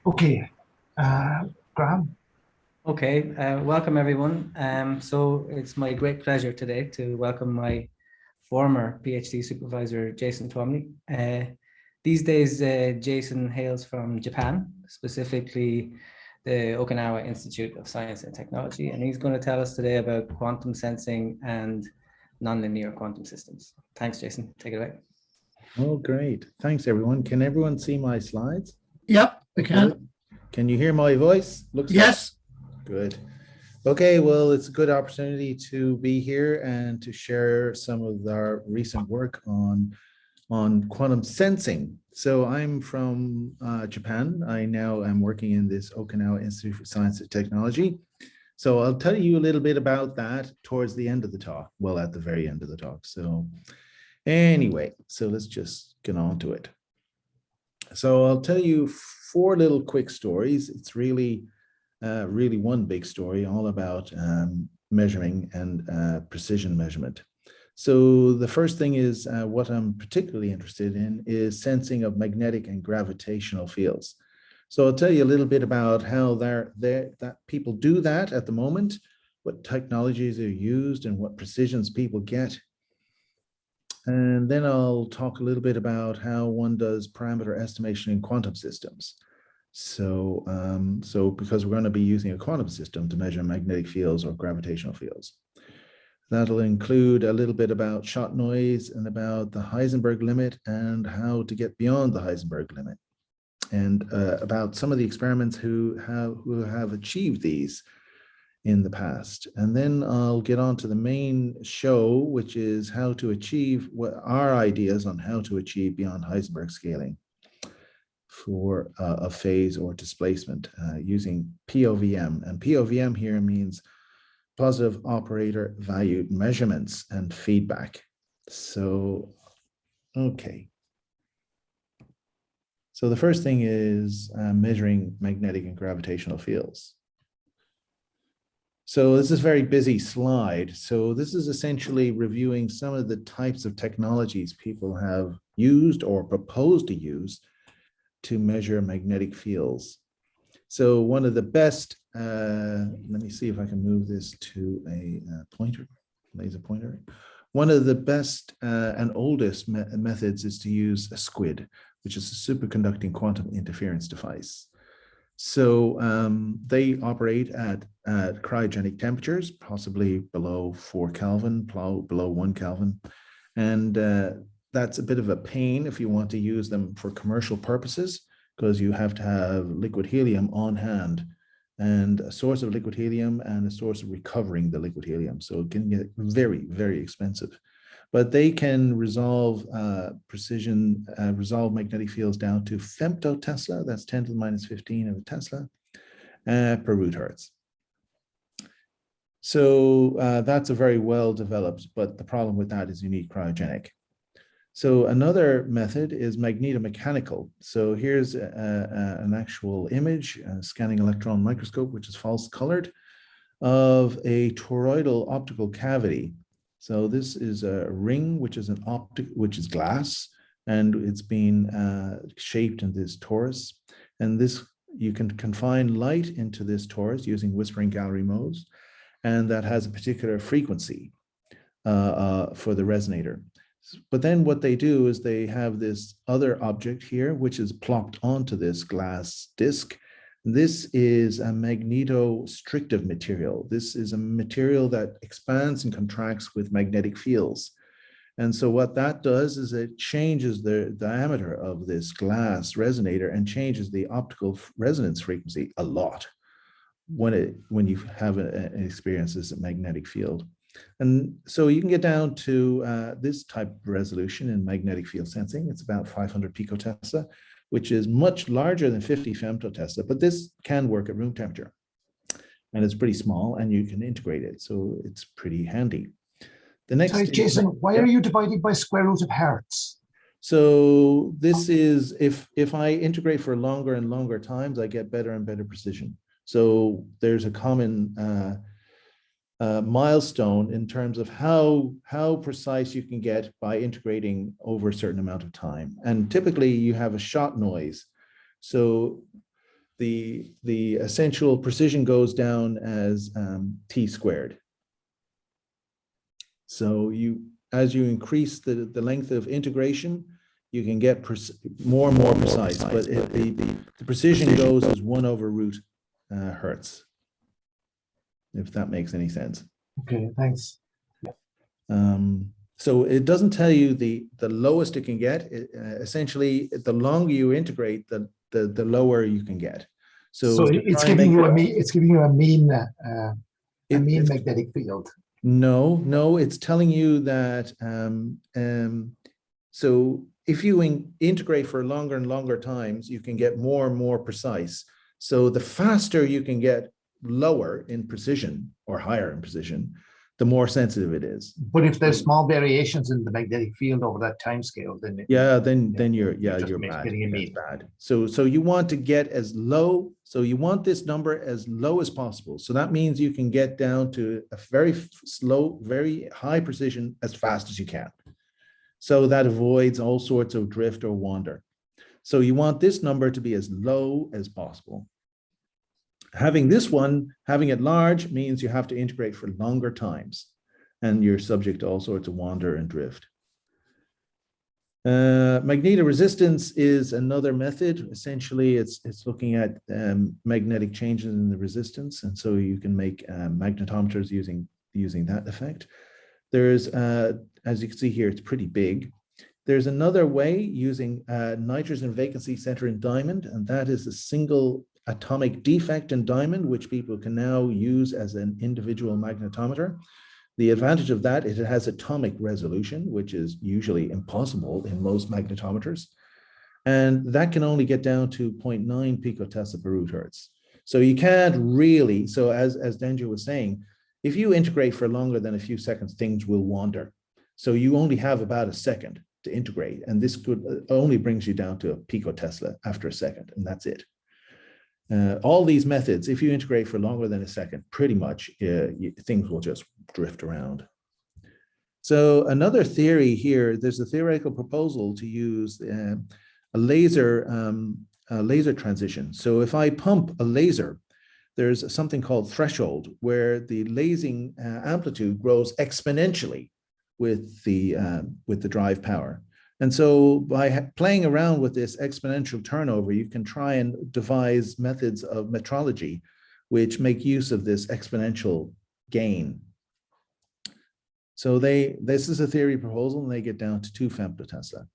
Okay, Graham. Okay, welcome everyone. So it's my great pleasure today to welcome my former PhD supervisor, Jason Twomley. These days, Jason hails from Japan, specifically the Okinawa Institute of Science and Technology, and he's going to tell us today about quantum sensing and nonlinear quantum systems. Thanks, Jason. Take it away. Oh, great. Thanks, everyone. Can everyone see my slides? Yep, we can. Good. Can you hear my voice? Looks yes. Good. Okay, well, it's a good opportunity to be here and to share some of our recent work on quantum sensing. So I'm from Japan. I now am working in this Okinawa Institute for Science and Technology. So I'll tell you a little bit about that towards the end of the talk. Well, at the very end of the talk. So anyway, so let's just get on to it. So I'll tell you 4 little quick stories. It's really one big story all about measuring and precision measurement. So the first thing is what I'm particularly interested in is sensing of magnetic and gravitational fields. So I'll tell you a little bit about how that people do that at the moment, what technologies are used and what precisions people get. And then I'll talk a little bit about how one does parameter estimation in quantum systems. So, because we're going to be using a quantum system to measure magnetic fields or gravitational fields. That'll include a little bit about shot noise and about the Heisenberg limit and how to get beyond the Heisenberg limit, and about some of the experiments who have achieved these in the past. And then I'll get on to the main show, which is how to achieve what our ideas on how to achieve beyond Heisenberg scaling for a phase or displacement using POVM. And POVM here means positive operator valued measurements and feedback. So, okay. So the first thing is measuring magnetic and gravitational fields. So this is a very busy slide. So this is essentially reviewing some of the types of technologies people have used or proposed to use to measure magnetic fields. So one of the best, let me see if I can move this to a pointer, laser pointer. One of the best and oldest methods is to use a SQUID, which is a superconducting quantum interference device. So they operate at cryogenic temperatures, possibly below 4 Kelvin, below 1 Kelvin. And that's a bit of a pain if you want to use them for commercial purposes, because you have to have liquid helium on hand and a source of liquid helium and a source of recovering the liquid helium. So it can get very, very expensive. But they can resolve resolve magnetic fields down to femtotesla, that's 10 to the minus 15 of a Tesla, per root hertz. So that's a very well developed, but the problem with that is you need cryogenic. So another method is magnetomechanical. So here's an actual image, a scanning electron microscope, which is false colored, of a toroidal optical cavity. So this is a ring, which is glass, and it's been shaped in this torus. And this, you can confine light into this torus using whispering gallery modes, and that has a particular frequency for the resonator. But then what they do is they have this other object here, which is plopped onto this glass disc. This is a magnetostrictive material. This is a material that expands and contracts with magnetic fields. And so what that does is it changes the diameter of this glass resonator and changes the optical resonance frequency a lot when you have an experience as a magnetic field. And so you can get down to this type of resolution in magnetic field sensing. It's about 500 picotesla, which is much larger than 50 femtotesla, but this can work at room temperature. And it's pretty small and you can integrate it. So it's pretty handy. The next Sorry, Jason, why are you dividing by square root of hertz? So this is, if I integrate for longer and longer times, I get better and better precision. So there's a common milestone in terms of how precise you can get by integrating over a certain amount of time. And typically you have a shot noise, So the essential precision goes down as t squared. So as you increase the length of integration, you can get more and more precise, but the precision goes as 1 over root hertz, if that makes any sense. Okay, thanks. So it doesn't tell you the lowest it can get. Essentially, the longer you integrate, the lower you can get. So it's giving you a mean magnetic field. No, it's telling you that so if you integrate for longer and longer times, you can get more and more precise. So the faster you can get lower in precision or higher in precision, the more sensitive it is. But if there's small variations in the magnetic field over that time scale, then you're bad. Getting a That's mean. bad. So you want to get as low. So you want this number as low as possible. So that means you can get down to a very slow, very high precision as fast as you can. So that avoids all sorts of drift or wander. So you want this number to be as low as possible. Having it large means you have to integrate for longer times, and you're subject to all sorts of wander and drift. Magnetoresistance is another method. Essentially, it's looking at magnetic changes in the resistance, and so you can make magnetometers using that effect. There's, as you can see here, it's pretty big. There's another way using nitrogen vacancy center in diamond, and that is a single atomic defect in diamond, which people can now use as an individual magnetometer. The advantage of that is it has atomic resolution, which is usually impossible in most magnetometers. And that can only get down to 0.9 picotesla per root hertz. So you can't really, so as Denja was saying, if you integrate for longer than a few seconds, things will wander. So you only have about a second to integrate, and this could only brings you down to a picotesla after a second, and that's it. All these methods, if you integrate for longer than a second, pretty much things will just drift around. So another theory here, there's a theoretical proposal to use a laser transition. So if I pump a laser, there's something called threshold where the lasing amplitude grows exponentially with the drive power. And so by playing around with this exponential turnover, you can try and devise methods of metrology which make use of this exponential gain. So this is a theory proposal, and they get down to 2 femtotesla.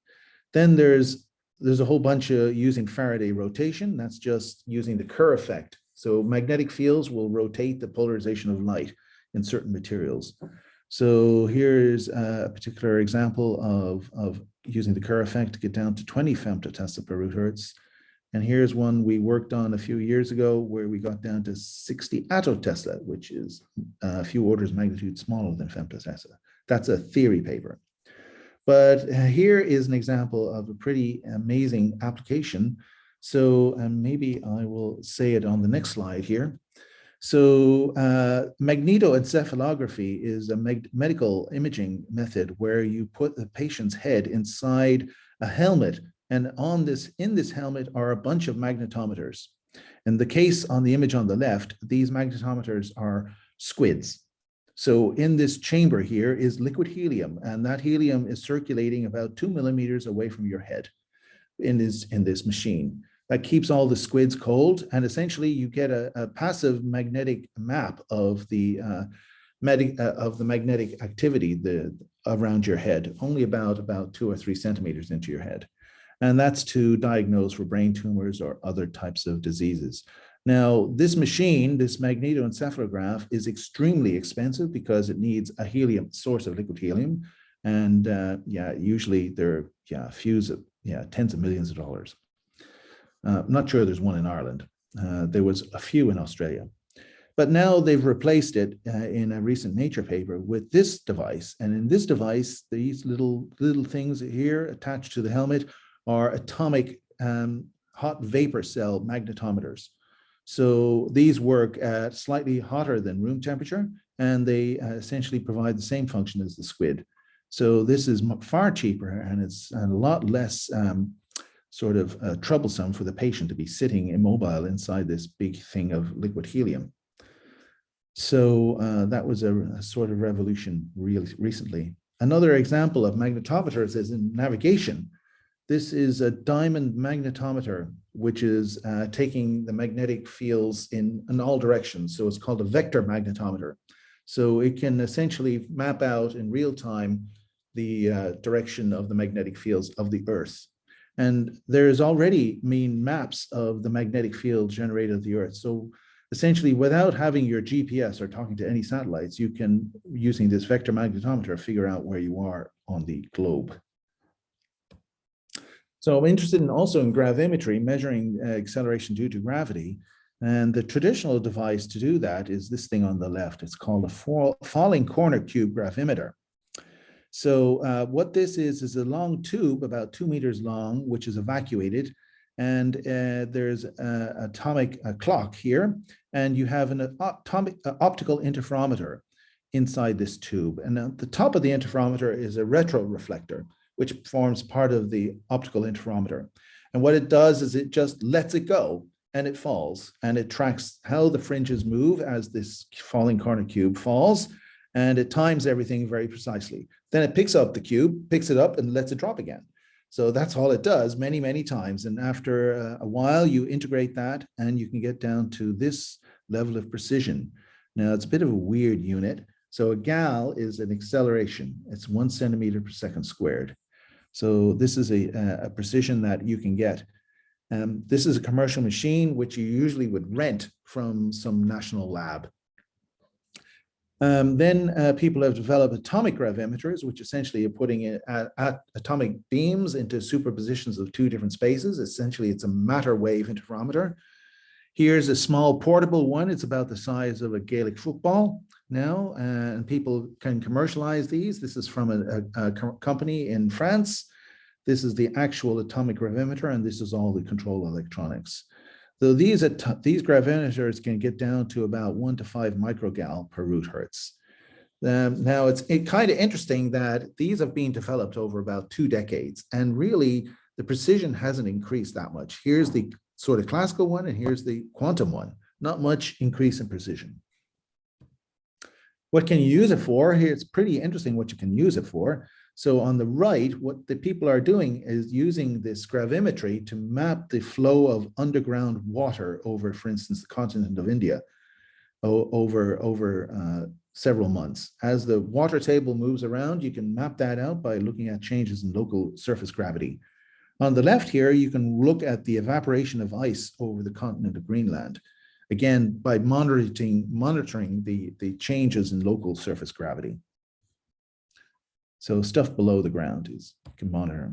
Then there's a whole bunch of using Faraday rotation. That's just using the Kerr effect. So magnetic fields will rotate the polarization of light in certain materials. So here's a particular example of using the Kerr effect to get down to 20 femtotesla per root hertz. And here's one we worked on a few years ago where we got down to 60 attotesla, which is a few orders of magnitude smaller than femtotesla. That's a theory paper. But here is an example of a pretty amazing application. So maybe I will say it on the next slide here. So magnetoencephalography is a medical imaging method where you put the patient's head inside a helmet, and in this helmet are a bunch of magnetometers. In the case on the image on the left, these magnetometers are squids. So in this chamber here is liquid helium, and that helium is circulating about 2 millimeters away from your head in this machine. That keeps all the squids cold, and essentially you get a passive magnetic map of the magnetic activity around your head, only about 2 or 3 centimeters into your head. And that's to diagnose for brain tumors or other types of diseases. Now, this machine, this magnetoencephalograph, is extremely expensive because it needs a helium source of liquid helium. And usually they're tens of millions of dollars. I'm not sure there's one in Ireland. There was a few in Australia. But now they've replaced it in a recent Nature paper with this device. And in this device, these little things here attached to the helmet are atomic hot vapor cell magnetometers. So these work at slightly hotter than room temperature, and they essentially provide the same function as the squid. So this is far cheaper, and it's a lot less sort of troublesome for the patient to be sitting immobile inside this big thing of liquid helium. So that was a sort of revolution really recently. Another example of magnetometers is in navigation. This is a diamond magnetometer, which is taking the magnetic fields in all directions. So it's called a vector magnetometer. So it can essentially map out in real time the direction of the magnetic fields of the Earth. And there's already maps of the magnetic field generated of the Earth. So essentially, without having your GPS or talking to any satellites, you can, using this vector magnetometer, figure out where you are on the globe. So I'm interested also in gravimetry, measuring acceleration due to gravity. And the traditional device to do that is this thing on the left. It's called a falling corner cube gravimeter. So what this is a long tube, about 2 meters long, which is evacuated. And there's an atomic clock here, and you have an optical interferometer inside this tube. And at the top of the interferometer is a retroreflector, which forms part of the optical interferometer. And what it does is it just lets it go, and it falls, and it tracks how the fringes move as this falling corner cube falls, and it times everything very precisely. Then it picks up the cube, picks it up, and lets it drop again. So that's all it does many, many times. And after a while, you integrate that and you can get down to this level of precision. Now, it's a bit of a weird unit. So a gal is an acceleration. It's 1 centimeter per second squared. So this is a precision that you can get. This is a commercial machine, which you usually would rent from some national lab. Then people have developed atomic gravimeters, which essentially are putting in atomic beams into superpositions of 2 different spaces. Essentially, it's a matter wave interferometer. Here's a small portable one. It's about the size of a Gaelic football now, and people can commercialize these. This is from a company in France. This is the actual atomic gravimeter, and this is all the control electronics. So these gravimeters can get down to about 1 to 5 microgal per root hertz. Now, it's kind of interesting that these have been developed over about 2 decades, and really the precision hasn't increased that much. Here's the sort of classical one, and here's the quantum one. Not much increase in precision. What can you use it for? Here, it's pretty interesting what you can use it for. So on the right, what the people are doing is using this gravimetry to map the flow of underground water over, for instance, the continent of India over several months. As the water table moves around, you can map that out by looking at changes in local surface gravity. On the left here, you can look at the evaporation of ice over the continent of Greenland, again, by monitoring the changes in local surface gravity. So stuff below the ground you can monitor.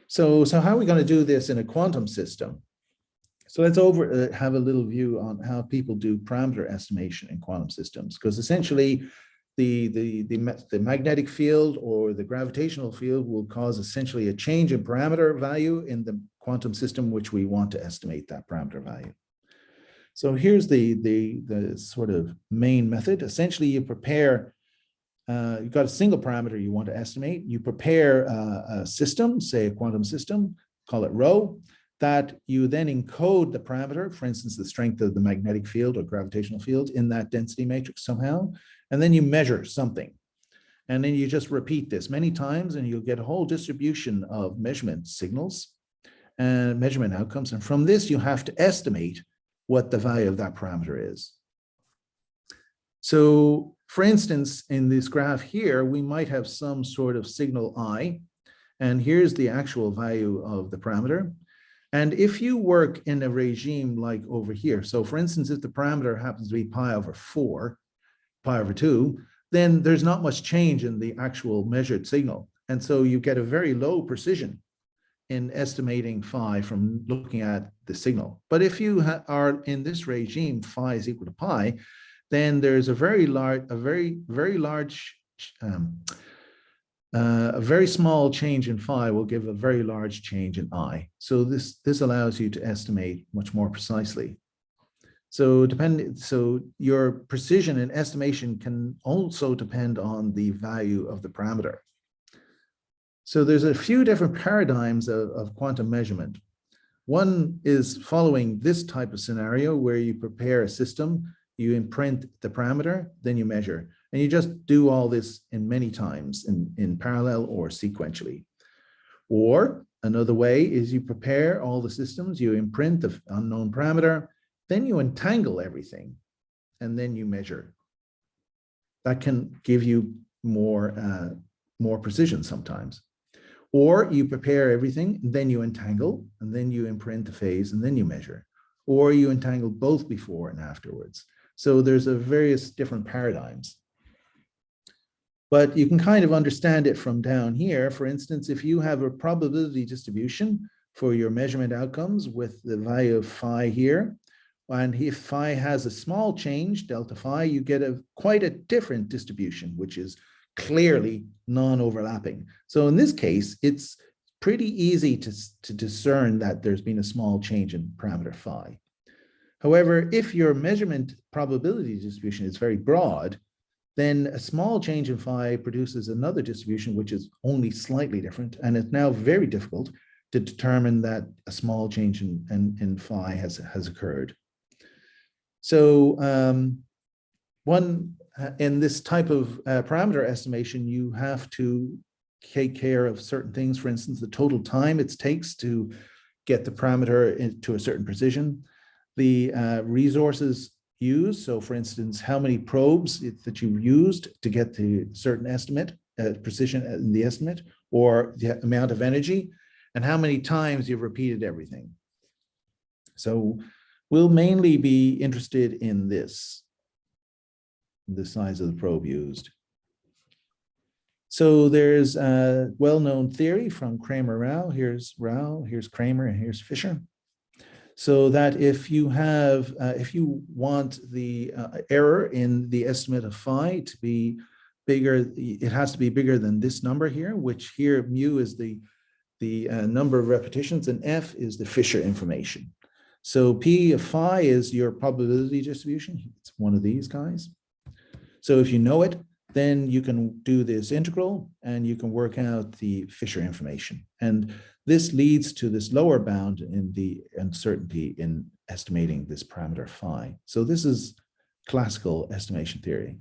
So how are we going to do this in a quantum system? So let's have a little view on how people do parameter estimation in quantum systems, because essentially the magnetic field or the gravitational field will cause essentially a change in parameter value in the quantum system, which we want to estimate that parameter value. So here's the sort of main method. Essentially, you prepare. You've got a single parameter you want to estimate. You prepare a system, say a quantum system, call it rho, that you then encode the parameter, for instance, the strength of the magnetic field or gravitational field in that density matrix somehow, and then you measure something. And then you just repeat this many times and you'll get a whole distribution of measurement signals and measurement outcomes. And from this, you have to estimate what the value of that parameter is. So for instance, in this graph here, we might have some sort of signal I, and here's the actual value of the parameter. And if you work in a regime like over here, so for instance, if the parameter happens to be pi over 4, pi over 2, then there's not much change in the actual measured signal. And so you get a very low precision in estimating phi from looking at the signal. But if you are in this regime, phi is equal to pi, then there's a very small change in phi will give a very large change in I. So this allows you to estimate much more precisely. So your precision in estimation can also depend on the value of the parameter. So there's a few different paradigms of quantum measurement. One is following this type of scenario where you prepare a system, you imprint the parameter, then you measure. And you just do all this in many times in parallel or sequentially. Or another way is you prepare all the systems, you imprint the unknown parameter, then you entangle everything, and then you measure. That can give you more precision sometimes. Or you prepare everything, and then you entangle, and then you imprint the phase, and then you measure. Or you entangle both before and afterwards. So there's a various different paradigms. But you can kind of understand it from down here. For instance, if you have a probability distribution for your measurement outcomes with the value of phi here, and if phi has a small change, delta phi, you get quite a different distribution, which is clearly non-overlapping. So in this case, it's pretty easy to discern that there's been a small change in parameter phi. However, if your measurement probability distribution is very broad, then a small change in phi produces another distribution which is only slightly different, and it's now very difficult to determine that a small change in phi has occurred. So in this type of parameter estimation, you have to take care of certain things. For instance, the total time it takes to get the parameter into a certain precision, the resources used. So for instance, how many probes that you used to get the certain estimate, precision in the estimate, or the amount of energy, and how many times you've repeated everything. So we'll mainly be interested in this, the size of the probe used. So there's a well-known theory from Kramer-Rao. Here's Rao, here's Kramer, and here's Fischer. So that if you have, if you want the error in the estimate of phi to be bigger, it has to be bigger than this number here, which here mu is the number of repetitions and f is the Fischer information. So P of phi is your probability distribution. It's one of these guys. So if you know it, then you can do this integral and you can work out the Fischer information. And this leads to this lower bound in the uncertainty in estimating this parameter phi. So this is classical estimation theory.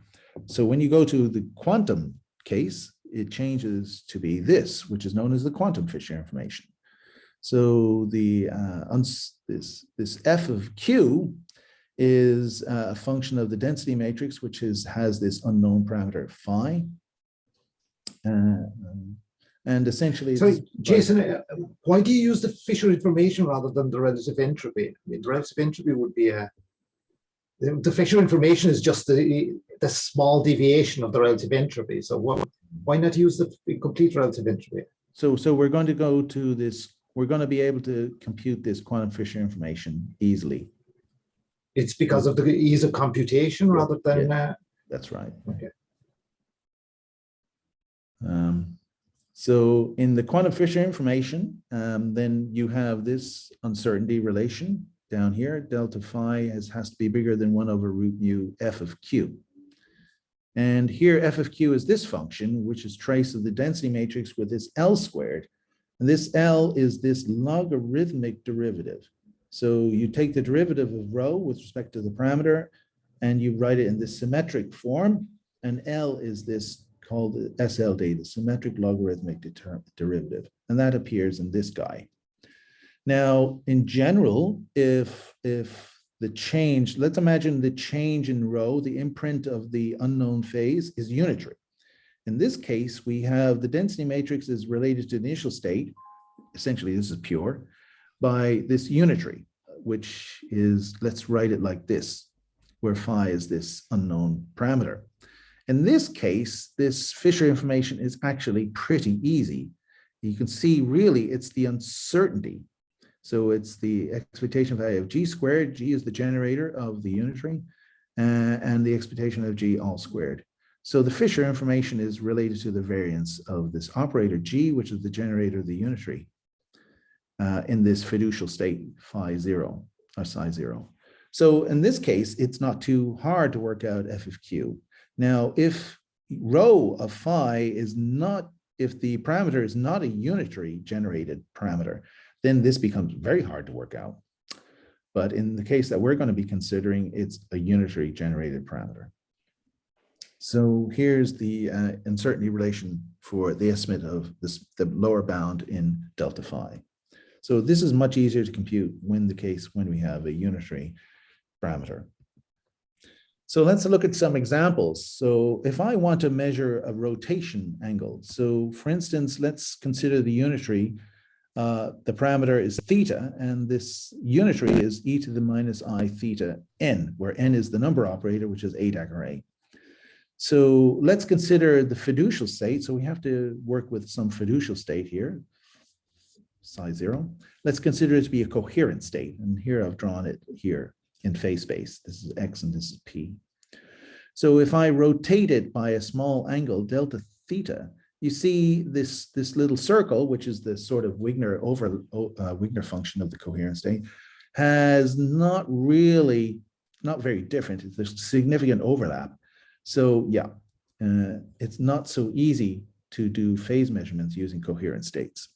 So when you go to the quantum case, it changes to be this, which is known as the quantum Fischer information. So the this f of q is a function of the density matrix, which has this unknown parameter phi. And essentially, so Jason, why do you use the Fischer information rather than the relative entropy? I mean, the relative entropy would be the Fischer information is just the small deviation of the relative entropy. So why not use the complete relative entropy? So we're going to go to this. We're going to be able to compute this quantum Fischer information easily. It's because of the ease of computation rather than. Yeah, that's right. Okay. So in the quantum Fischer information, then you have this uncertainty relation down here. Delta phi has to be bigger than 1 over root mu f of q. And here f of q is this function, which is trace of the density matrix with this L squared. And this L is this logarithmic derivative. So you take the derivative of rho with respect to the parameter and you write it in this symmetric form. And L is this called SLD, the symmetric logarithmic derivative. And that appears in this guy. Now, in general, if the change, let's imagine the change in rho, the imprint of the unknown phase is unitary. In this case, we have the density matrix is related to the initial state. Essentially, this is pure by this unitary, which is, let's write it like this, where phi is this unknown parameter. In this case, this Fischer information is actually pretty easy. You can see really it's the uncertainty. So it's the expectation value of g squared. G is the generator of the unitary, and the expectation of g all squared. So the Fischer information is related to the variance of this operator g, which is the generator of the unitary in this fiducial state phi 0 or psi 0. So in this case, it's not too hard to work out f of q. Now, if rho of phi is not if the parameter is not a unitary generated parameter, then this becomes very hard to work out. But in the case that we're going to be considering, it's a unitary generated parameter. So here's the uncertainty relation for the estimate of this, the lower bound in delta phi. So this is much easier to compute when we have a unitary parameter. So let's look at some examples. So if I want to measure a rotation angle, so for instance, let's consider the unitary. The parameter is theta, and this unitary is e to the minus I theta n, where n is the number operator, which is A dagger A. So let's consider the fiducial state. So we have to work with some fiducial state here, psi 0. Let's consider it to be a coherent state. And here I've drawn it here in phase space. This is x and this is p. So if I rotate it by a small angle, delta theta, you see this little circle, which is the sort of Wigner function of the coherent state, has not very different. There's significant overlap. So yeah, it's not so easy to do phase measurements using coherent states.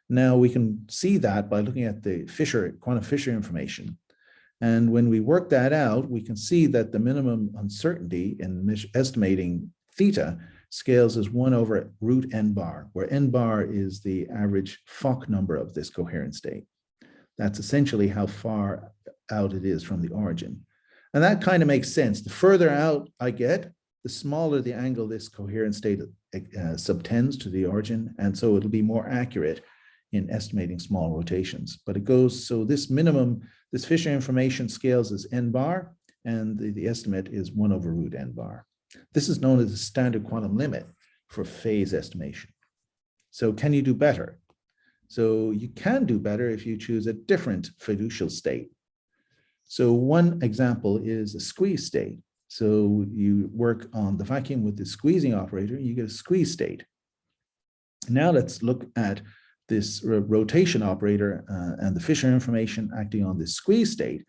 Now we can see that by looking at the quantum Fischer information. And when we work that out, we can see that the minimum uncertainty in estimating theta scales as 1 over root n bar, where n bar is the average Fock number of this coherent state. That's essentially how far out it is from the origin. And that kind of makes sense. The further out I get, the smaller the angle this coherent state subtends to the origin. And so it'll be more accurate in estimating small rotations. But it goes, so this Fischer information scales as n bar, and the estimate is 1 over root n bar. This is known as the standard quantum limit for phase estimation. So can you do better? So you can do better if you choose a different fiducial state. So one example is a squeeze state. So you work on the vacuum with the squeezing operator, you get a squeeze state. Now let's look at this rotation operator and the Fischer information acting on this squeeze state.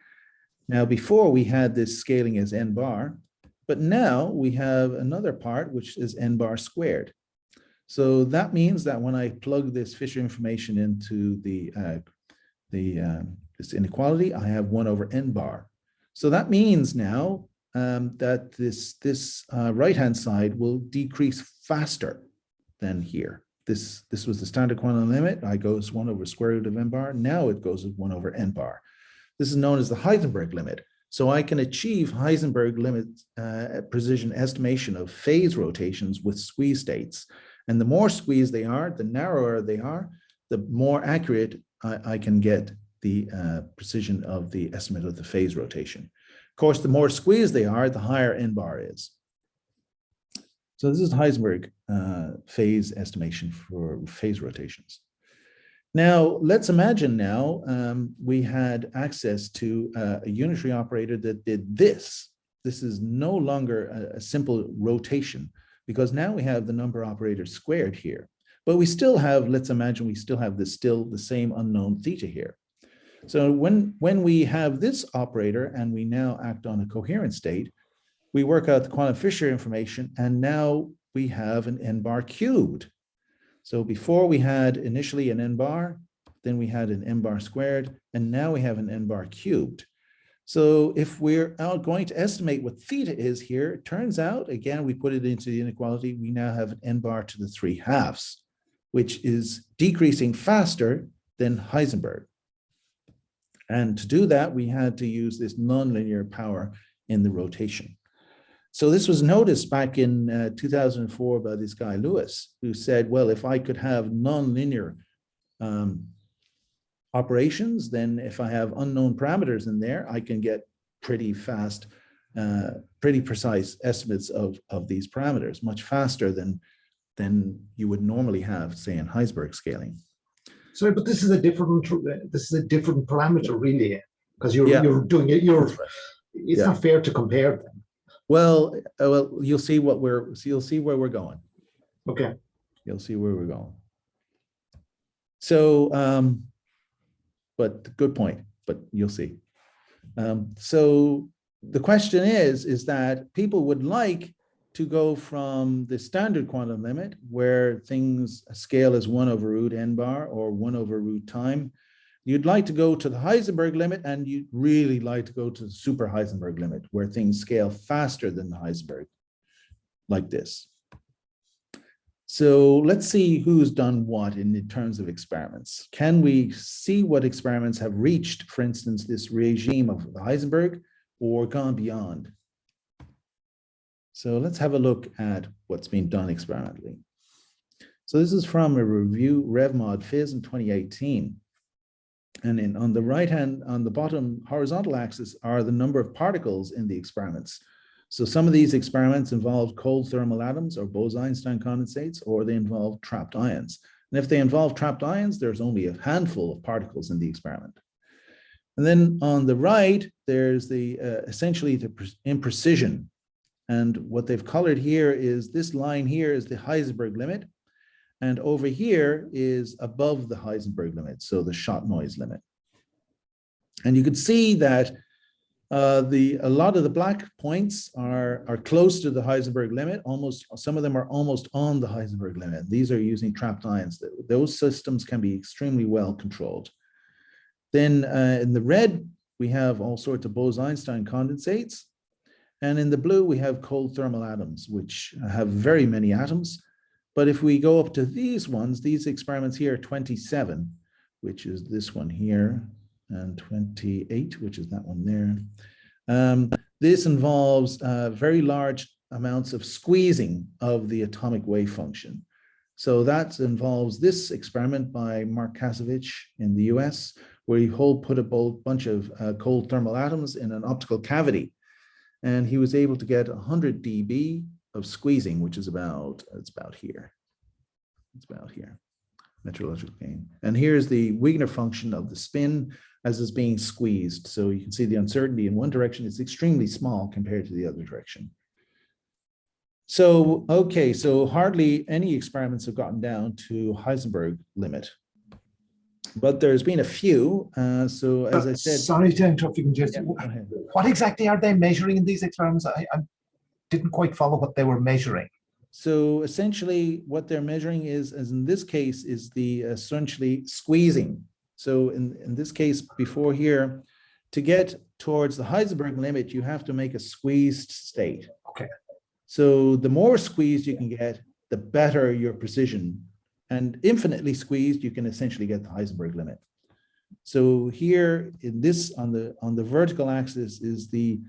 Now before we had this scaling as n bar, but now we have another part which is n bar squared. So that means that when I plug this Fischer information into this inequality, I have 1 over n bar. So that means now that this right-hand side will decrease faster than here. This was the standard quantum limit. I goes 1 over square root of n bar. Now it goes as 1 over n bar. This is known as the Heisenberg limit. So I can achieve Heisenberg limit precision estimation of phase rotations with squeeze states. And the more squeezed they are, the narrower they are, the more accurate I can get the precision of the estimate of the phase rotation. Of course, the more squeezed they are, the higher n bar is. So this is Heisenberg phase estimation for phase rotations. Now, let's imagine now we had access to a unitary operator that did this. This is no longer a simple rotation because now we have the number operator squared here. But we still have, let's imagine we still have the same unknown theta here. So when we have this operator and we now act on a coherent state, we work out the quantum Fischer information, and now we have an n bar cubed. So before we had initially an n bar, then we had an n bar squared, and now we have an n bar cubed. So if we're going to estimate what theta is here, it turns out, again, we put it into the inequality, we now have an n bar to the 3/2, which is decreasing faster than Heisenberg. And to do that, we had to use this nonlinear power in the rotation. So this was noticed back in 2004 by this guy, Lewis, who said, well, if I could have nonlinear operations, then if I have unknown parameters in there, I can get pretty fast, pretty precise estimates of these parameters, much faster than you would normally have, say, in Heisenberg scaling. Sorry, but this is a different parameter, really, because you're doing it. It's not fair to compare them. Well, you'll see you'll see where we're going. Okay. You'll see where we're going. So, but good point. But you'll see. So the question is that people would like to go from the standard quantum limit, where things scale as 1 over root n bar or 1 over root time. You'd like to go to the Heisenberg limit, and you'd really like to go to the super-Heisenberg limit, where things scale faster than the Heisenberg, like this. So let's see who's done what in terms of experiments. Can we see what experiments have reached, for instance, this regime of the Heisenberg or gone beyond? So let's have a look at what's been done experimentally. So this is from a review, RevMod Phys in 2018. And on the right hand, on the bottom horizontal axis are the number of particles in the experiments. So some of these experiments involve cold thermal atoms or Bose-Einstein condensates, or they involve trapped ions. And if they involve trapped ions, there's only a handful of particles in the experiment. And then on the right, there's the essentially the imprecision. And what they've colored here is this line here is the Heisenberg limit. And over here is above the Heisenberg limit, so the shot noise limit. And you can see that a lot of the black points are close to the Heisenberg limit. Almost, some of them are almost on the Heisenberg limit. These are using trapped ions. Those systems can be extremely well controlled. Then in the red, we have all sorts of Bose-Einstein condensates. And in the blue, we have cold thermal atoms, which have very many atoms. But if we go up to these ones, these experiments here, 27, which is this one here, and 28, which is that one there. This involves very large amounts of squeezing of the atomic wave function. So that involves this experiment by Mark Kasevich in the US, where he put a bunch of cold thermal atoms in an optical cavity. And he was able to get 100 dB of squeezing, which is it's about here. It's about here, metrological gain. And here's the Wigner function of the spin as it's being squeezed. So you can see the uncertainty in one direction is extremely small compared to the other direction. So, okay, so hardly any experiments have gotten down to Heisenberg limit. But there's been a few. So as I said— Sorry to interrupt you, just yeah, what exactly are they measuring in these experiments? I didn't quite follow what they were measuring. So essentially what they're measuring is, as in this case, is the essentially squeezing. So in this case before here, to get towards the Heisenberg limit, you have to make a squeezed state. Okay. So the more squeezed you can get, the better your precision. And infinitely squeezed, you can essentially get the Heisenberg limit. So here in this, on the vertical axis is the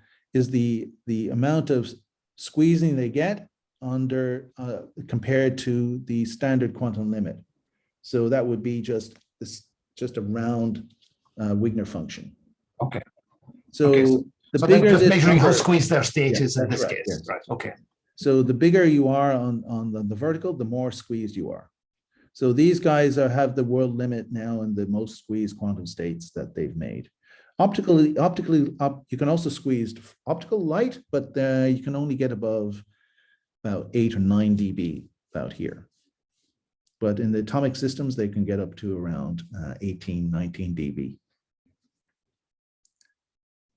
amount of squeezing they get under compared to the standard quantum limit. So that would be just a round Wigner function. Okay. So okay, the bigger just this measuring how number, squeezed their state is in this right, case. yes. Right. Okay. So the bigger you are on the vertical, the more squeezed you are. So these guys have the world limit now in the most squeezed quantum states that they've made. Optically, you can also squeeze optical light, but you can only get above about 8 or 9 dB about here. But in the atomic systems, they can get up to around 18, 19 dB.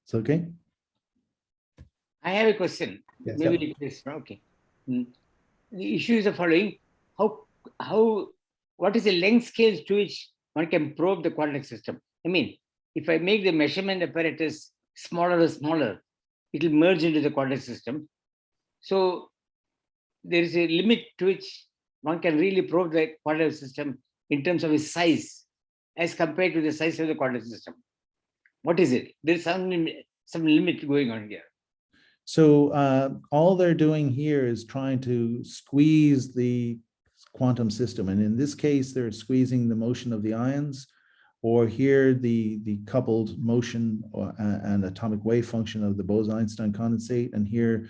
It's okay? I have a question. Yes, Maybe it is okay. The issue is the following: what is the length scale to which one can probe the quantum system? I mean, if I make the measurement apparatus smaller and smaller, it will merge into the quantum system. So there is a limit to which one can really probe the quantum system in terms of its size as compared to the size of the quantum system. What is it? There is some limit going on here. So all they're doing here is trying to squeeze the quantum system. And in this case, they're squeezing the motion of the ions, or here the coupled motion and atomic wave function of the Bose-Einstein condensate, and here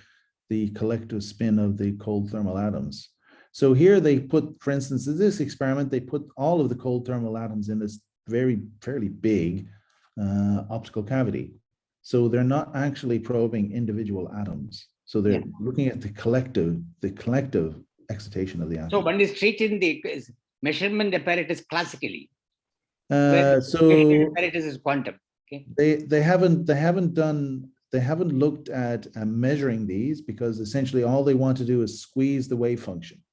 the collective spin of the cold thermal atoms. So here they put, for instance, in this experiment, they put all of the cold thermal atoms in this fairly big optical cavity. So they're not actually probing individual atoms. So they're looking at the collective excitation of the atom. So one is treating the measurement apparatus classically. So measurement apparatus is quantum. Okay. they haven't done they haven't looked at measuring these because essentially all they want to do is squeeze the wave function.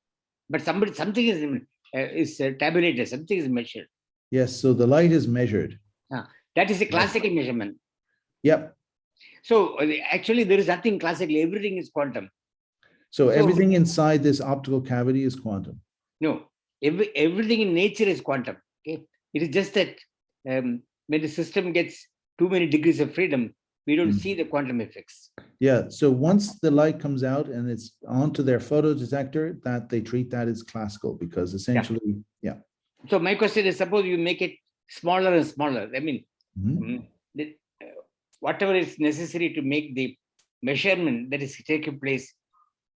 But something is tabulated, something is measured. Yes, so the light is measured. That is a classical measurement. Yep. So actually, there is nothing classical. Everything is quantum. So everything inside this optical cavity is quantum. No, everything in nature is quantum. Okay, it is just that when the system gets too many degrees of freedom, we don't see the quantum effects. Yeah. So once the light comes out and it's onto their photodetector, that they treat that as classical because essentially, yeah. So my question is: suppose you make it smaller and smaller. I mean, whatever is necessary to make the measurement that is taking place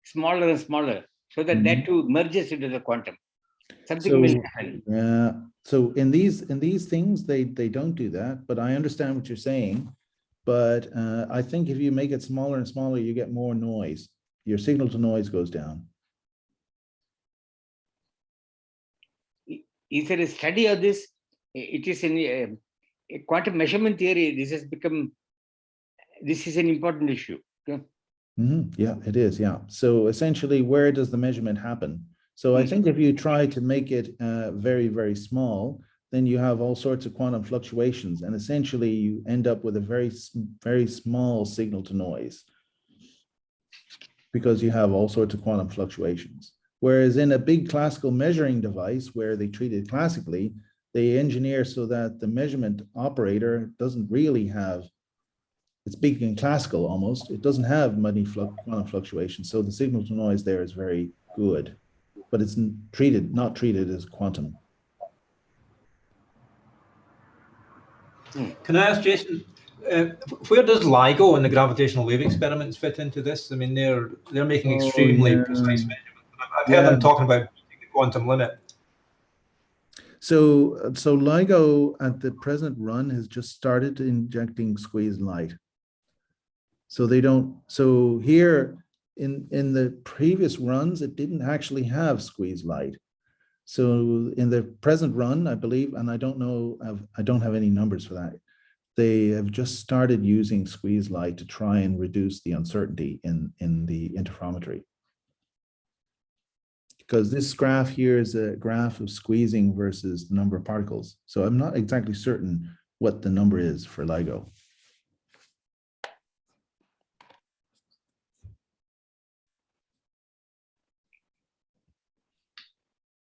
smaller and smaller, so that that too merges into the quantum. Something will happen. Yeah. So in these things, they don't do that. But I understand what you're saying. But I think if you make it smaller and smaller, you get more noise. Your signal to noise goes down. Is there a study of this? It is in a quantum measurement theory. This is an important issue. Okay? Yeah, it is. Yeah. So essentially, where does the measurement happen? So I think if you try to make it very, very small, then you have all sorts of quantum fluctuations. And essentially, you end up with a very, very small signal to noise because you have all sorts of quantum fluctuations. Whereas in a big classical measuring device where they treat it classically, they engineer so that the measurement operator doesn't really have, it's big and classical almost, it doesn't have many quantum fluctuations. So the signal to noise there is very good, but it's not treated as quantum. Can I ask Jason, where does LIGO and the gravitational wave experiments fit into this? I mean, they're making extremely precise measurements. I've heard them talking about the quantum limit. So LIGO at the present run has just started injecting squeezed light. So they don't. So here in the previous runs, it didn't actually have squeezed light. So in the present run, I believe, and I don't know, I don't have any numbers for that. They have just started using squeeze light to try and reduce the uncertainty in the interferometry. Because this graph here is a graph of squeezing versus the number of particles. So I'm not exactly certain what the number is for LIGO.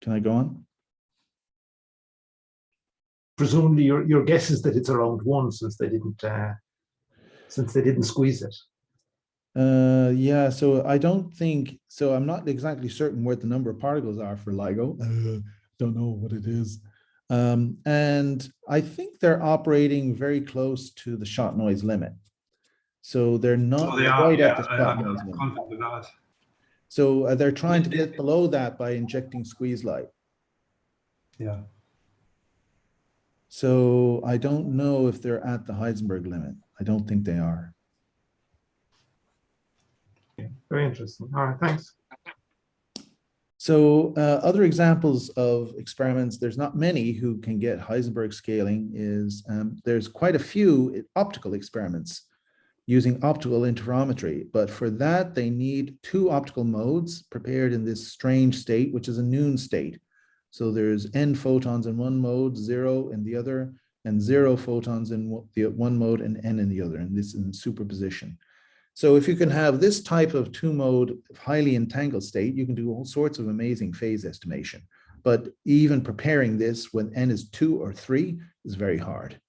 Can I go on? Presumably, your guess is that it's around 1 since they didn't squeeze it. Yeah, so I don't think so. I'm not exactly certain what the number of particles are for LIGO. Don't know what it is. And I think they're operating very close to the shot noise limit. So they're not quite at the shot noise limit. So they're trying to get below that by injecting squeeze light. Yeah. So I don't know if they're at the Heisenberg limit. I don't think they are. Okay. Very interesting. All right, thanks. So other examples of experiments, there's not many who can get Heisenberg scaling, is there's quite a few optical experiments using optical interferometry, but for that they need 2 optical modes prepared in this strange state, which is a noon state. So there's n photons in one mode, 0 in the other, and 0 photons in the one mode and n in the other, and this in superposition. So if you can have this type of 2-mode highly entangled state, you can do all sorts of amazing phase estimation. But even preparing this when n is 2 or 3 is very hard.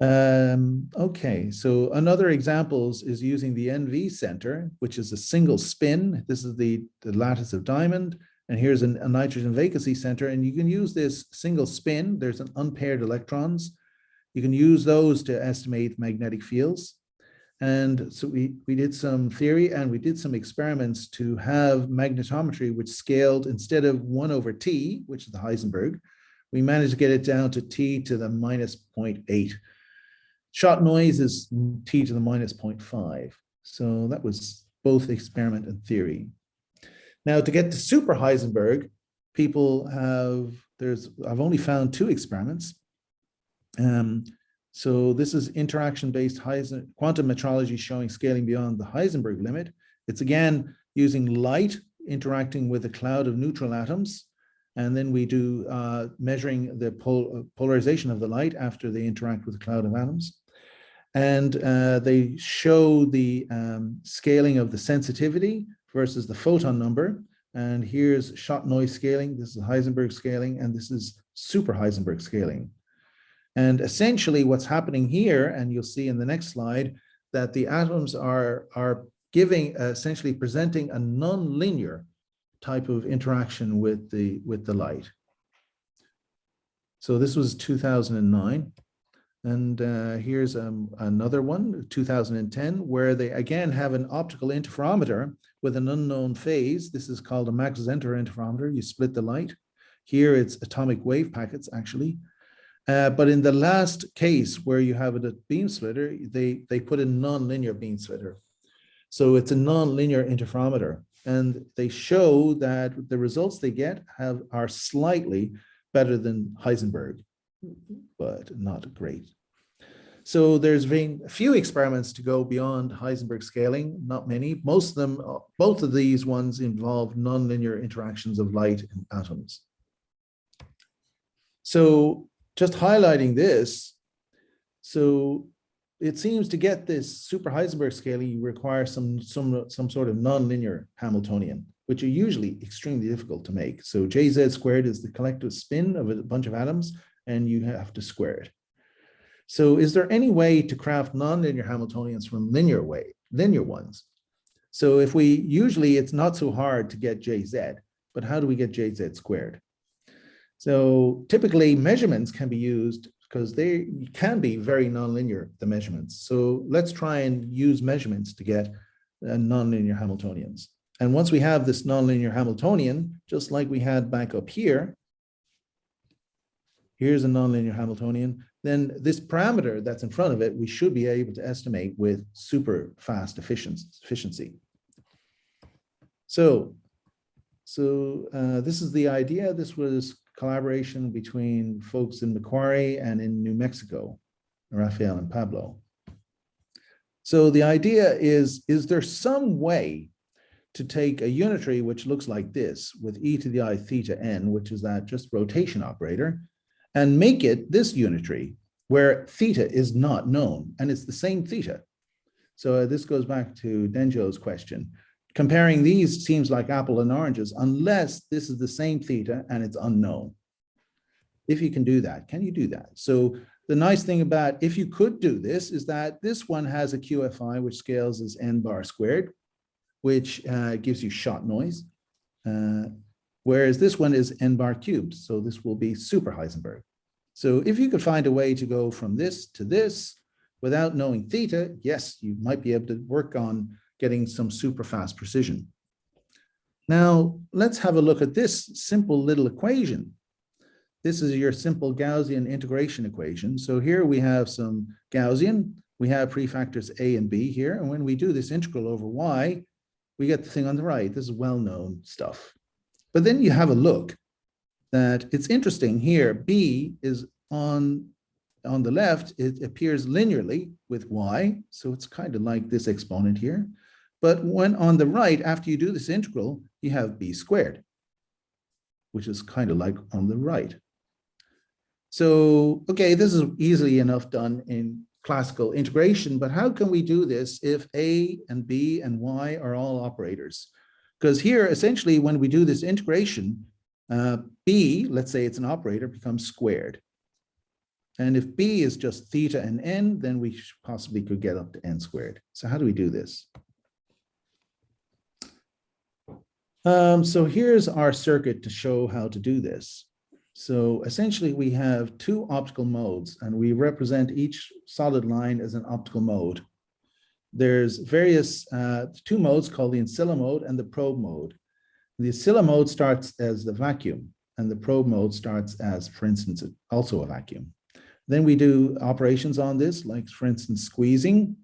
Okay, so another examples is using the NV center, which is a single spin. This is the lattice of diamond, and here's a nitrogen vacancy center, and you can use this single spin. There's an unpaired electrons. You can use those to estimate magnetic fields. And so we did some theory and we did some experiments to have magnetometry, which scaled instead of 1/t, which is the Heisenberg, we managed to get it down to t to the minus 0.8. Shot noise is t to the minus 0.5. So that was both experiment and theory. Now to get to super-Heisenberg, people have, I've only found 2 experiments. So this is interaction-based quantum metrology showing scaling beyond the Heisenberg limit. It's again using light interacting with a cloud of neutral atoms. And then we do measuring the polarization of the light after they interact with a cloud of atoms. And they show the scaling of the sensitivity versus the photon number. And here's shot noise scaling. This is Heisenberg scaling, and this is super-Heisenberg scaling. And essentially what's happening here, and you'll see in the next slide, that the atoms are giving, essentially presenting a nonlinear type of interaction with the light. So this was 2009. And here's another one, 2010, where they again have an optical interferometer with an unknown phase. This is called a Magnetoencephalography interferometer. You split the light. Here it's atomic wave packets, actually. But in the last case where you have a beam splitter, they put a nonlinear beam splitter. So it's a nonlinear interferometer. And they show that the results they get are slightly better than Heisenberg, but not great. So there's been a few experiments to go beyond Heisenberg scaling, not many. Most of them, both of these ones involve nonlinear interactions of light and atoms. So just highlighting this, so it seems to get this super-Heisenberg scaling, you require some sort of nonlinear Hamiltonian, which are usually extremely difficult to make. So Jz squared is the collective spin of a bunch of atoms, and you have to square it. So is there any way to craft nonlinear Hamiltonians from linear ones? So if usually it's not so hard to get Jz, but how do we get Jz squared? So typically measurements can be used because they can be very nonlinear, the measurements. So let's try and use measurements to get nonlinear Hamiltonians. And once we have this nonlinear Hamiltonian, just like we had back up here, here's a nonlinear Hamiltonian, then this parameter that's in front of it, we should be able to estimate with super fast efficiency. So this is the idea. This was collaboration between folks in Macquarie and in New Mexico, Rafael and Pablo. So the idea is there some way to take a unitary which looks like this with e to the I theta n, which is that just rotation operator, and make it this unitary where theta is not known, and it's the same theta. So this goes back to Denjo's question. Comparing these seems like apple and oranges unless this is the same theta and it's unknown. If you can do that, can you do that? So the nice thing about if you could do this is that this one has a QFI which scales as n bar squared, which gives you shot noise, whereas this one is n bar cubed. So this will be super-Heisenberg. So if you could find a way to go from this to this without knowing theta, yes, you might be able to work on getting some super fast precision. Now, let's have a look at this simple little equation. This is your simple Gaussian integration equation. So here we have some Gaussian, we have prefactors a and b here, and when we do this integral over y, we get the thing on the right. This is well-known stuff. But then you have a look that it's interesting here. B is on the left, it appears linearly with y, so it's kind of like this exponent here. But when on the right, after you do this integral, you have b squared, which is kind of like on the right. So, okay, this is easily enough done in classical integration, but how can we do this if a and b and y are all operators? Because here, essentially, when we do this integration, b, let's say it's an operator, becomes squared. And if b is just theta and n, then we possibly could get up to n squared. So how do we do this? So here's our circuit to show how to do this. So essentially we have two optical modes and we represent each solid line as an optical mode. There's various two modes called the oscilla mode and the probe mode. The oscilla mode starts as the vacuum and the probe mode starts as, for instance, also a vacuum. Then we do operations on this, like for instance, squeezing,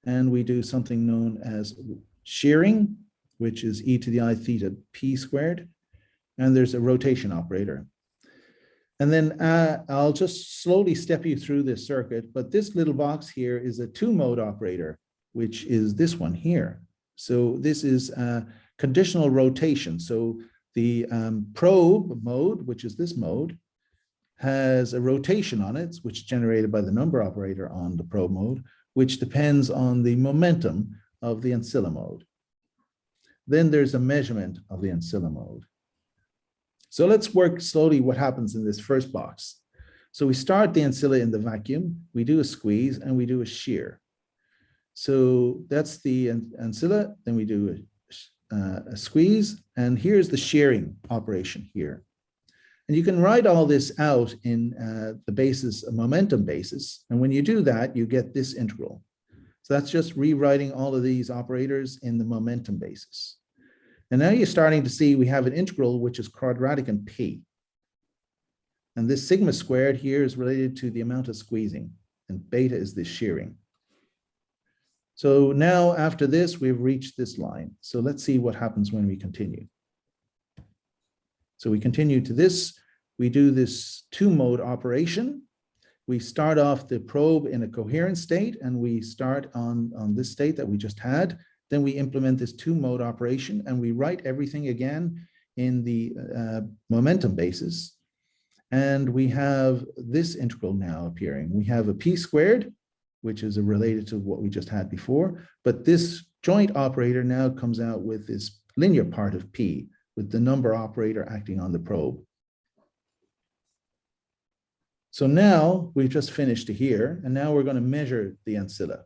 and we do something known as shearing, which is e to the I theta p squared, and there's a rotation operator. And then I'll just slowly step you through this circuit, but this little box here is a two-mode operator, which is this one here. So this is conditional rotation. So the probe mode, which is this mode, has a rotation on it, which is generated by the number operator on the probe mode, which depends on the momentum of the ancilla mode. Then there's a measurement of the ancilla mode. So let's work slowly what happens in this first box. So we start the ancilla in the vacuum, we do a squeeze, and we do a shear. So that's the ancilla, then we do a squeeze, and here's the shearing operation here. And you can write all this out in the basis, a momentum basis, and when you do that, you get this integral. So that's just rewriting all of these operators in the momentum basis. And now you're starting to see we have an integral which is quadratic in P. And this sigma squared here is related to the amount of squeezing, and beta is the shearing. So now after this, we've reached this line. So let's see what happens when we continue. So we continue to this, we do this two-mode operation. We start off the probe in a coherent state, and we start on this state that we just had. Then we implement this two-mode operation, and we write everything again in the momentum basis. And we have this integral now appearing. We have a p squared, which is related to what we just had before, but this joint operator now comes out with this linear part of p, with the number operator acting on the probe. So now we've just finished here, and now we're going to measure the ancilla.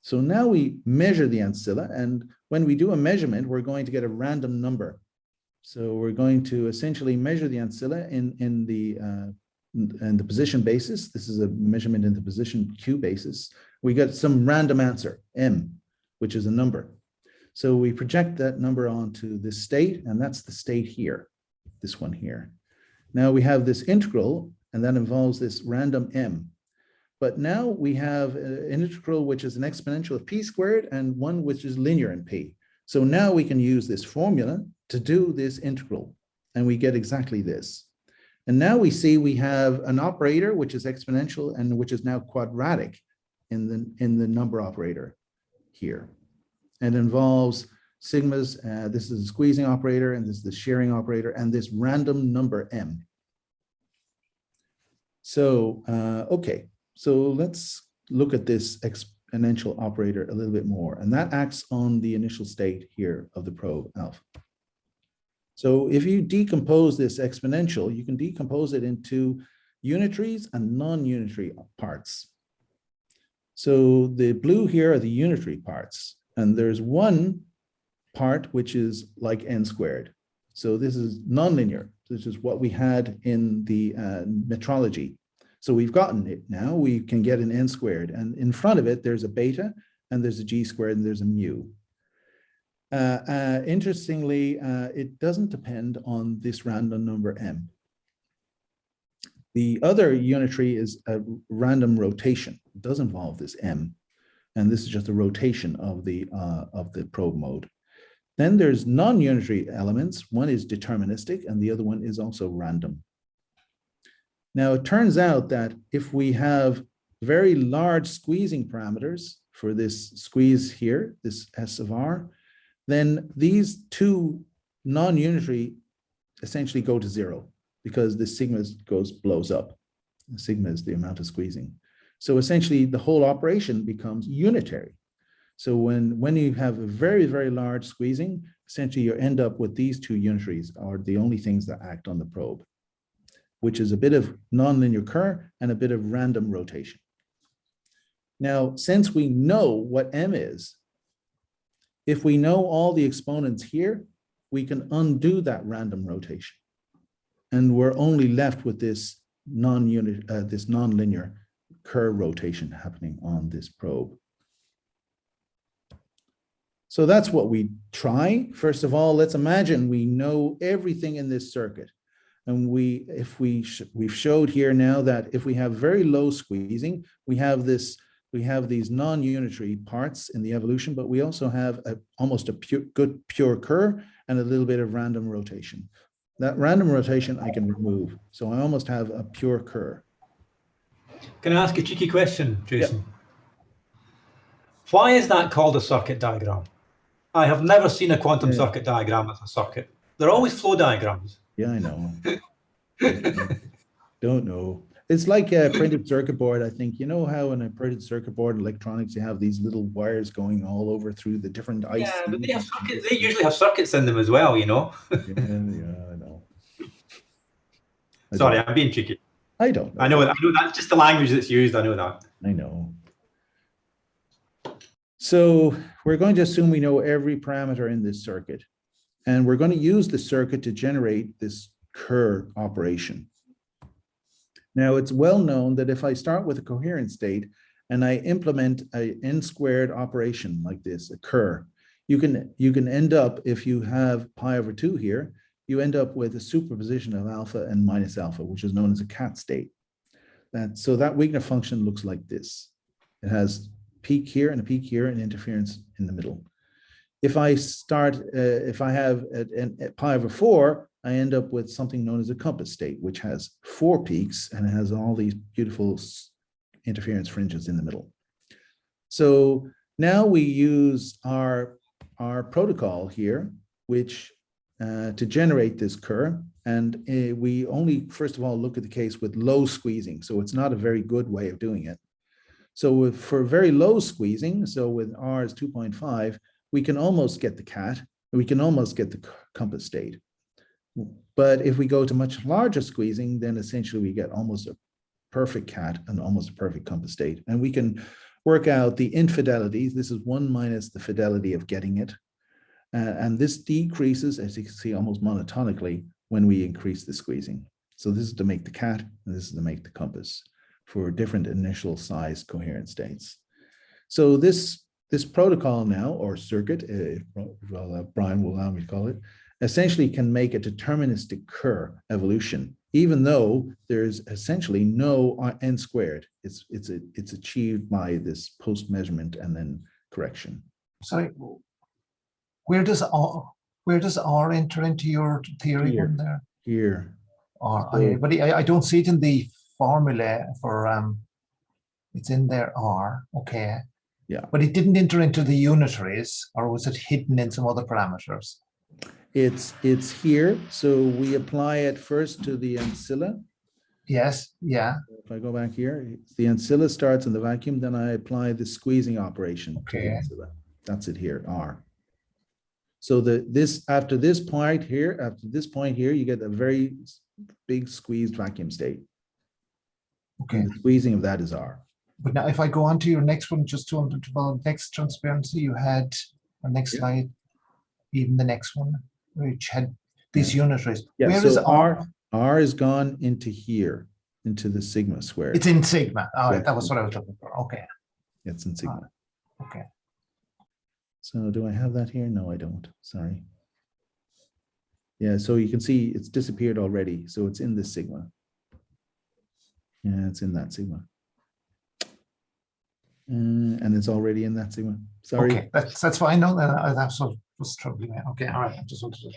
So now we measure the ancilla, and when we do a measurement, we're going to get a random number. So we're going to essentially measure the ancilla in the position basis. This is a measurement in the position Q basis. We get some random answer, M, which is a number. So we project that number onto this state, and that's the state here, this one here. Now we have this integral, and that involves this random M. But now we have an integral which is an exponential of p squared and one which is linear in p. So now we can use this formula to do this integral, and we get exactly this. And now we see we have an operator which is exponential and which is now quadratic in the number operator here. And involves sigmas, this is a squeezing operator, and this is the shearing operator, and this random number M. So, okay. So let's look at this exponential operator a little bit more, and that acts on the initial state here of the probe alpha. So if you decompose this exponential, you can decompose it into unitaries and non-unitary parts. So the blue here are the unitary parts, and there's one part which is like n squared. So this is nonlinear. This is what we had in the metrology. So we've gotten it now. We can get an n squared, and in front of it, there's a beta, and there's a g squared, and there's a mu. Interestingly, it doesn't depend on this random number m. The other unitary is a random rotation. It does involve this m, and this is just a rotation of the probe mode. Then there's non-unitary elements. One is deterministic, and the other one is also random. Now, it turns out that if we have very large squeezing parameters for this squeeze here, this S of R, then these two non-unitary essentially go to zero because the sigma blows up. The sigma is the amount of squeezing. So essentially, the whole operation becomes unitary. So when you have a very, very large squeezing, essentially you end up with these two unitaries are the only things that act on the probe, which is a bit of nonlinear Kerr and a bit of random rotation. Now, since we know what m is, if we know all the exponents here, we can undo that random rotation. And we're only left with this nonlinear Kerr rotation happening on this probe. So that's what we try. First of all, let's imagine we know everything in this circuit. And we've showed here now that if we have very low squeezing, we have these non-unitary parts in the evolution, but we also have almost a good pure Kerr, and a little bit of random rotation. That random rotation I can remove. So I almost have a pure Kerr. Can I ask a cheeky question, Jason? Yep. Why is that called a circuit diagram? I have never seen a quantum circuit diagram as a circuit. They're always flow diagrams. Yeah, I know. Don't know. It's like a printed circuit board, I think. You know how in a printed circuit board electronics, you have these little wires going all over through the different ICs? Yeah, but they have circuits. They usually have circuits in them as well, you know? Yeah, I know. Sorry, I'm being cheeky. I don't know. I know that's just the language that's used. I know that. I know. So we're going to assume we know every parameter in this circuit. And we're going to use the circuit to generate this Kerr operation. Now, it's well known that if I start with a coherent state and I implement a n squared operation like this, a Kerr, you can end up, if you have pi over 2 here, you end up with a superposition of alpha and minus alpha, which is known as a cat state. So that Wigner function looks like this. It has peak here and a peak here and interference in the middle. If I have a pi over 4, I end up with something known as a compass state, which has 4 peaks and it has all these beautiful interference fringes in the middle. So now we use our protocol here, which to generate this Kerr, and we only first of all look at the case with low squeezing. So it's not a very good way of doing it. So for very low squeezing, so with R is 2.5, we can almost get the cat, we can almost get the compass state. But if we go to much larger squeezing, then essentially we get almost a perfect cat and almost a perfect compass state. And we can work out the infidelities. This is 1 minus the fidelity of getting it. And this decreases, as you can see, almost monotonically when we increase the squeezing. So this is to make the cat, and this is to make the compass for different initial size coherent states. So this protocol now, or circuit, Brian will allow me to call it, essentially can make a deterministic Kerr evolution, even though there's essentially no n squared. It's achieved by this post measurement and then correction. Sorry, where does R enter into your theory Here. in there? Here. R, So, but I don't see it in the formula for it's in there R, okay. Yeah. But it didn't enter into the unitaries, or was it hidden in some other parameters? it's here. So we apply it first to the ancilla. Yes, yeah. If I go back here, the ancilla starts in the vacuum, then I apply the squeezing operation to the Okay. ancilla. That's it here, R. So after this point here, you get a very big squeezed vacuum state. Okay. And the squeezing of that is R. But now if I go on to your next one, just to well, next transparency, you had our next slide, even the next one, which had these unitaries. Yeah, Where so is R? R is gone into here, into the sigma squared. It's in sigma. All right, Yeah. that was what I was looking for. Okay. It's in sigma. Okay. So do I have that here? No, I don't. Sorry. Yeah, so you can see it's disappeared already. So it's in this sigma. Yeah, it's in that sigma. And it's already in that sigma. Sorry. Okay, that's fine. No, that's what was troubling me. Okay, all right. I just wanted to.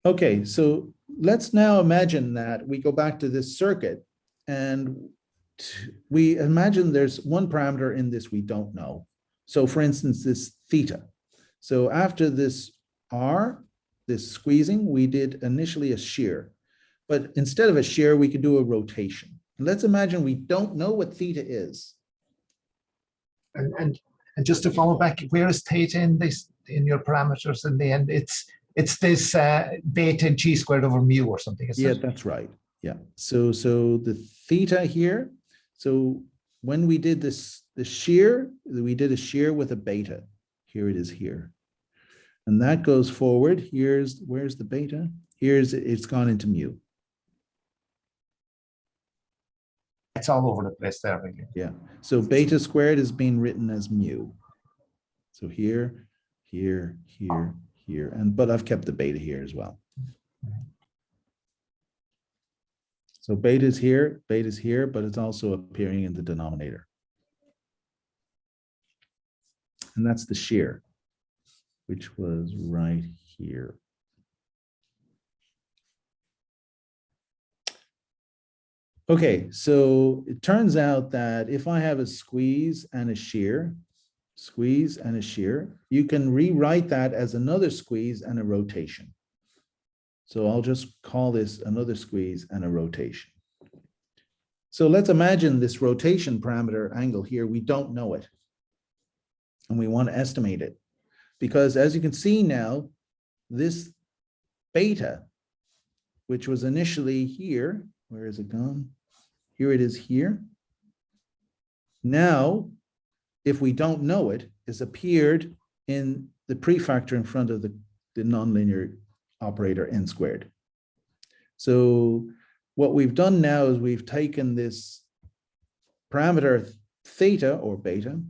Okay, so let's now imagine that we go back to this circuit and we imagine there's one parameter in this we don't know. So for instance, this theta. So after this R, this squeezing, we did initially a shear, but instead of a shear, we could do a rotation. Let's imagine we don't know what theta is. And just to follow back, where is theta in this, in your parameters in the end? It's this beta g squared over mu or something. Yeah, that's right. Yeah. So the theta here. So when we did the shear, we did a shear with a beta. Here it is here. And that goes forward. Where's the beta? It's gone into mu. It's all over the place there, really. Yeah. So beta squared is being written as mu. So here, here, here, here, but I've kept the beta here as well. So beta's here, but it's also appearing in the denominator. And that's the shear. which was right here. Okay, so it turns out that if I have a squeeze and a shear, you can rewrite that as another squeeze and a rotation. So I'll just call this another squeeze and a rotation. So let's imagine this rotation parameter angle here, we don't know it. And we want to estimate it. Because as you can see now, this beta, which was initially here, where is it gone? Here it is here. Now, if we don't know it, it's appeared in the prefactor in front of the nonlinear operator n squared. So what we've done now is we've taken this parameter theta or beta,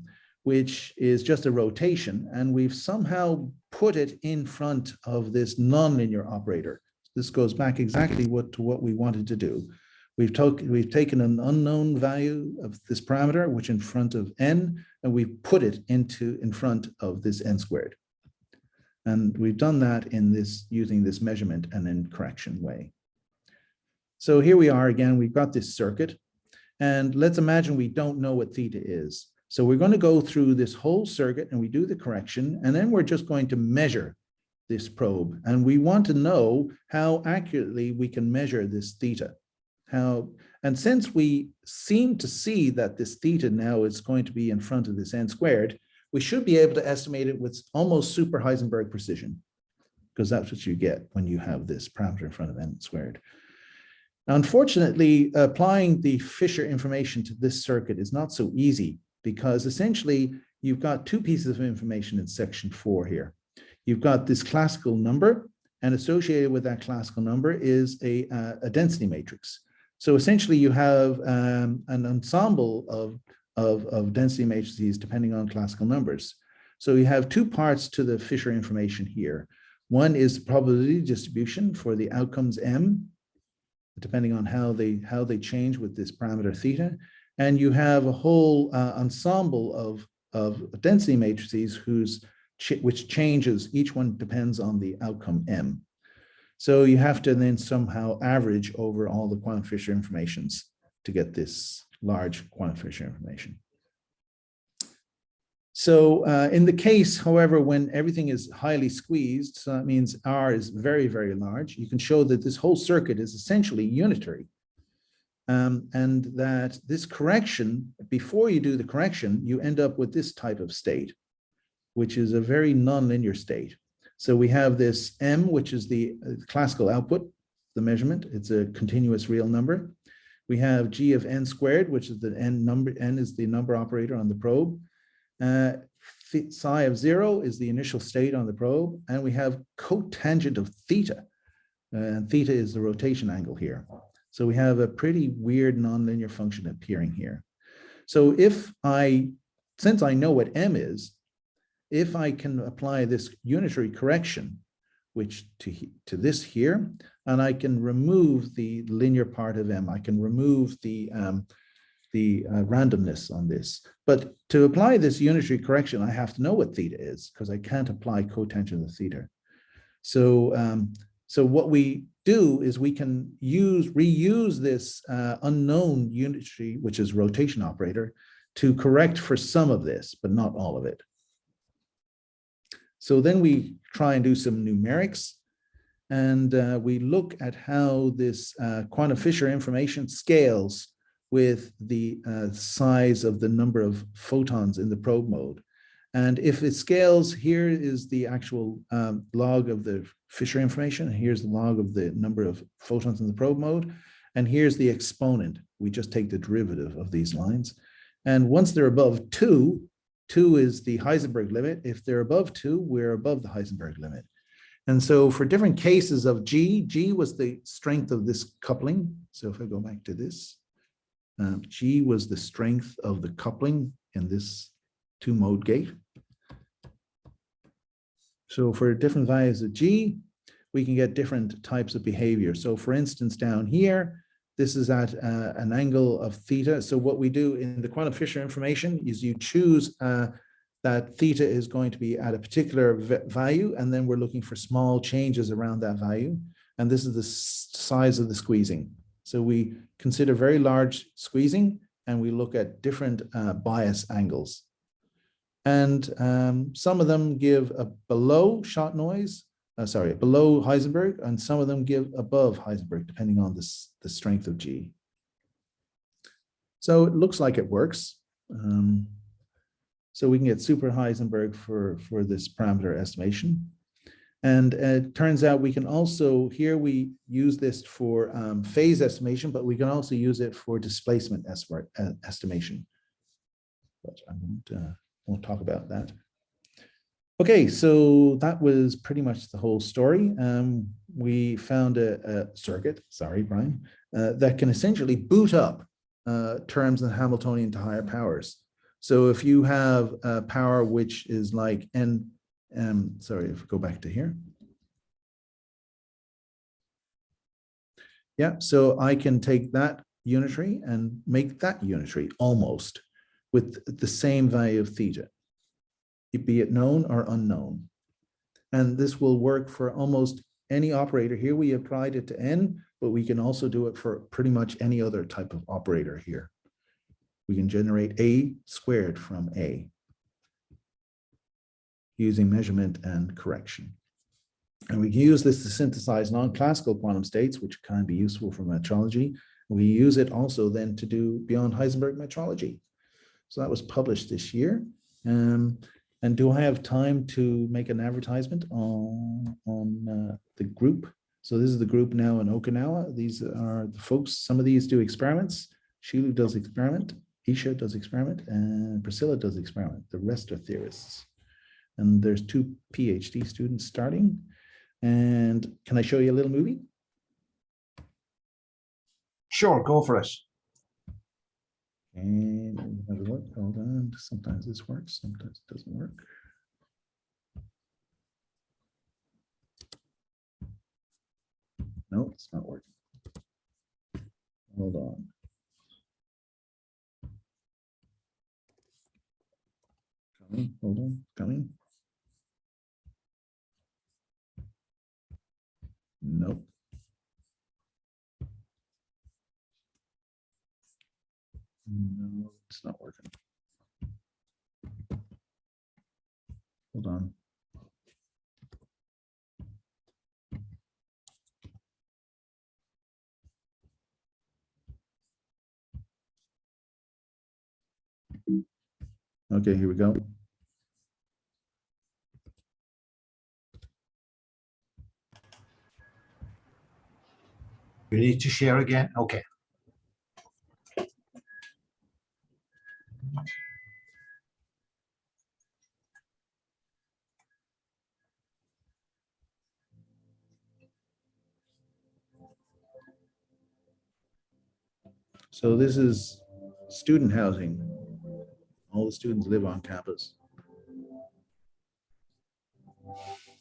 which is just a rotation, and we've somehow put it in front of this nonlinear operator. This goes back exactly to what we wanted to do. We've taken an unknown value of this parameter, which in front of n, and we've put it in front of this n squared. And we've done that using this measurement and then correction way. So here we are again, we've got this circuit, and let's imagine we don't know what theta is. So we're going to go through this whole circuit and we do the correction, and then we're just going to measure this probe. And we want to know how accurately we can measure this theta. And since we seem to see that this theta now is going to be in front of this n squared, we should be able to estimate it with almost super-Heisenberg precision, because that's what you get when you have this parameter in front of n squared. Now, unfortunately, applying the Fischer information to this circuit is not so easy, because essentially you've got two pieces of information in section 4 here. You've got this classical number, and associated with that classical number is a density matrix. So essentially you have an ensemble of density matrices depending on classical numbers. So you have two parts to the Fischer information here. One is probability distribution for the outcomes m, depending on how they change with this parameter theta. And you have a whole ensemble of density matrices which changes, each one depends on the outcome m. So you have to then somehow average over all the quantum Fischer informations to get this large quantum Fischer information. So in the case, however, when everything is highly squeezed, so that means R is very, very large, you can show that this whole circuit is essentially unitary. And that this correction, before you do the correction, you end up with this type of state, which is a very nonlinear state. So we have this m, which is the classical output, the measurement. It's a continuous real number. We have g of n squared, which is the n is the number operator on the probe. Psi of 0 is the initial state on the probe, and we have cotangent of theta, and theta is the rotation angle here. So we have a pretty weird nonlinear function appearing here. So since I know what m is, if I can apply this unitary correction, which to this here, and I can remove the linear part of m, I can remove the randomness on this. But to apply this unitary correction, I have to know what theta is, because I can't apply cotangent of theta. So, so what we do is we can reuse this unknown unitary, which is rotation operator, to correct for some of this, but not all of it. So then we try and do some numerics, and we look at how this quantum Fischer information scales with the size of the number of photons in the probe mode. And if it scales, here is the actual log of the Fischer information, and here's the log of the number of photons in the probe mode, and here's the exponent. We just take the derivative of these lines. And once they're above 2, 2 is the Heisenberg limit. If they're above 2, we're above the Heisenberg limit. And so for different cases of G was the strength of this coupling. So if I go back to this, G was the strength of the coupling in this two-mode gate. So for different values of G, we can get different types of behavior. So for instance, down here, this is at an angle of theta. So what we do in the quantum Fischer information is you choose that that theta is going to be at a particular value, and then we're looking for small changes around that value. And this is the size of the squeezing. So we consider very large squeezing, and we look at different bias angles. And some of them give a below shot noise, below Heisenberg, and some of them give above Heisenberg, depending on the strength of G. So it looks like it works. So we can get super-Heisenberg for this parameter estimation. And it turns out we can also, here we use this for phase estimation, but we can also use it for displacement estimation. But I won't talk about that. Okay, so that was pretty much the whole story. We found a circuit, sorry, Brian, that can essentially boot up terms in Hamiltonian to higher powers. So if you have a power which is like n, sorry, if we go back to here. Yeah, so I can take that unitary and make that unitary almost with the same value of theta, be it known or unknown. And this will work for almost any operator. Here we applied it to n, but we can also do it for pretty much any other type of operator here. We can generate a squared from a using measurement and correction. And we can use this to synthesize non-classical quantum states, which can be useful for metrology. We use it also then to do beyond Heisenberg metrology. So that was published this year. And do I have time to make an advertisement on the group? So this is the group now in Okinawa. These are the folks. Some of these do experiments. Shilu does experiment. Isha does experiment. And Priscilla does experiment. The rest are theorists. And there's 2 PhD students starting. And can I show you a little movie? Sure, go for it. And hold on. Sometimes this works, sometimes it doesn't work. No, it's not working. Hold on. Coming, hold on, coming. Nope. No, it's not working. Hold on. Okay, here we go. You need to share again. Okay. So this is student housing. All the students live on campus.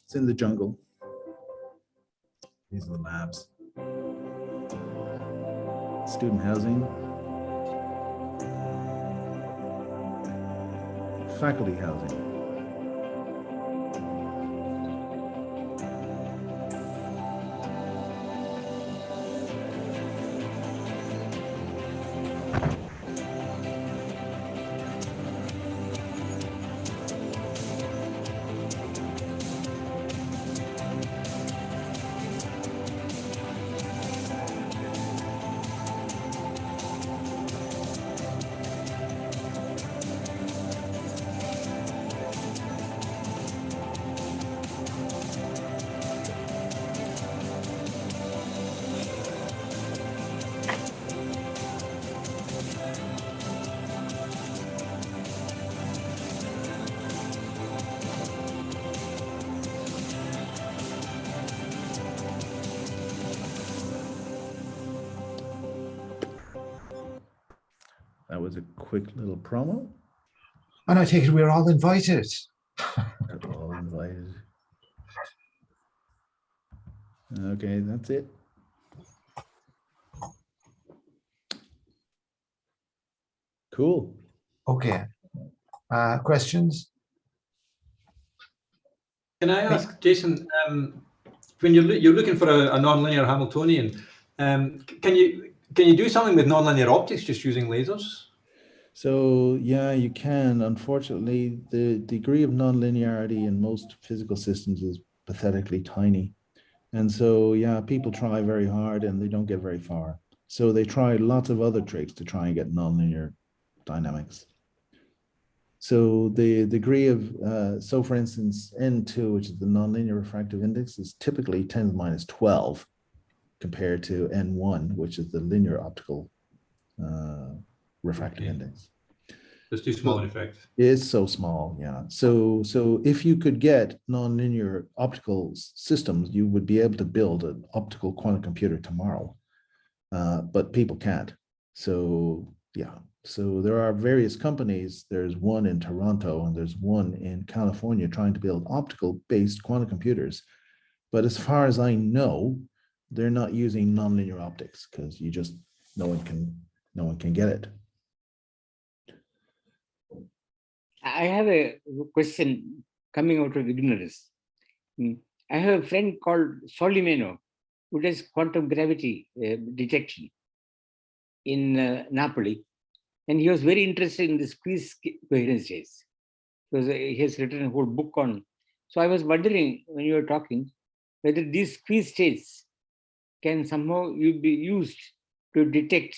It's in the jungle. These are the labs. Student housing. Faculty housing. That was a quick little promo. And I take it we're all invited. They're all invited. Okay, that's it. Cool. Okay. Questions? Can I ask, Jason, when you're looking for a nonlinear Hamiltonian, can you do something with nonlinear optics just using lasers? So yeah, you can. Unfortunately, the degree of nonlinearity in most physical systems is pathetically tiny. And so, yeah, people try very hard and they don't get very far. So they try lots of other tricks to try and get nonlinear dynamics. So the degree of, so for instance, N2, which is the nonlinear refractive index, is typically 10 to the minus 12 compared to N1, which is the linear optical refractive index. It's too small an effect. It's so small, yeah. So if you could get nonlinear optical systems, you would be able to build an optical quantum computer tomorrow, but people can't. So yeah, so there are various companies. There's one in Toronto and there's one in California trying to build optical-based quantum computers. But as far as I know, they're not using nonlinear optics because you just no one can get it. I have a question coming out of ignorance. I have a friend called Solimeno who does quantum gravity detection in Napoli. And he was very interested in the squeeze coherence states. Because he has written a whole book on. So I was wondering when you were talking whether these squeeze states can somehow be used to detect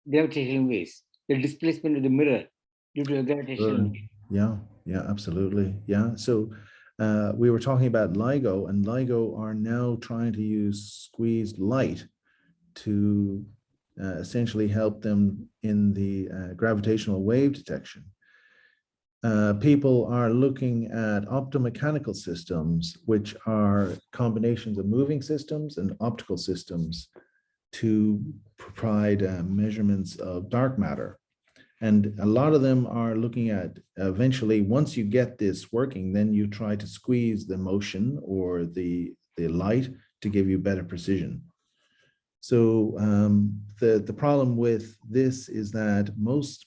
gravitational waves, the displacement of the mirror due to a gravitational wave. Yeah, absolutely. Yeah. So we were talking about LIGO, and LIGO are now trying to use squeezed light to essentially help them in the gravitational wave detection. People are looking at optomechanical systems, which are combinations of moving systems and optical systems to provide measurements of dark matter. And a lot of them are looking at eventually, once you get this working, then you try to squeeze the motion or the light to give you better precision. So the problem with this is that most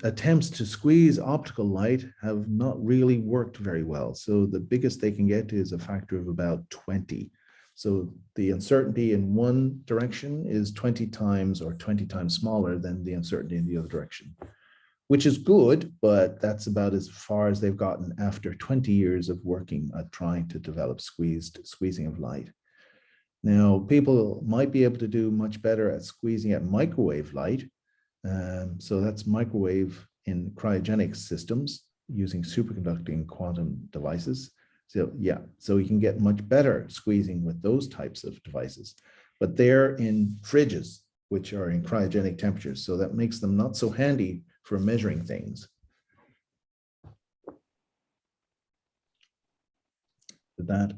attempts to squeeze optical light have not really worked very well. So the biggest they can get is a factor of about 20. So the uncertainty in one direction is 20 times or 20 times smaller than the uncertainty in the other direction, which is good, but that's about as far as they've gotten after 20 years of working at trying to develop squeezing of light. Now, people might be able to do much better at squeezing at microwave light. So that's microwave in cryogenic systems using superconducting quantum devices. So yeah, so you can get much better squeezing with those types of devices, but they're in fridges, which are in cryogenic temperatures. So that makes them not so handy for measuring things. Is that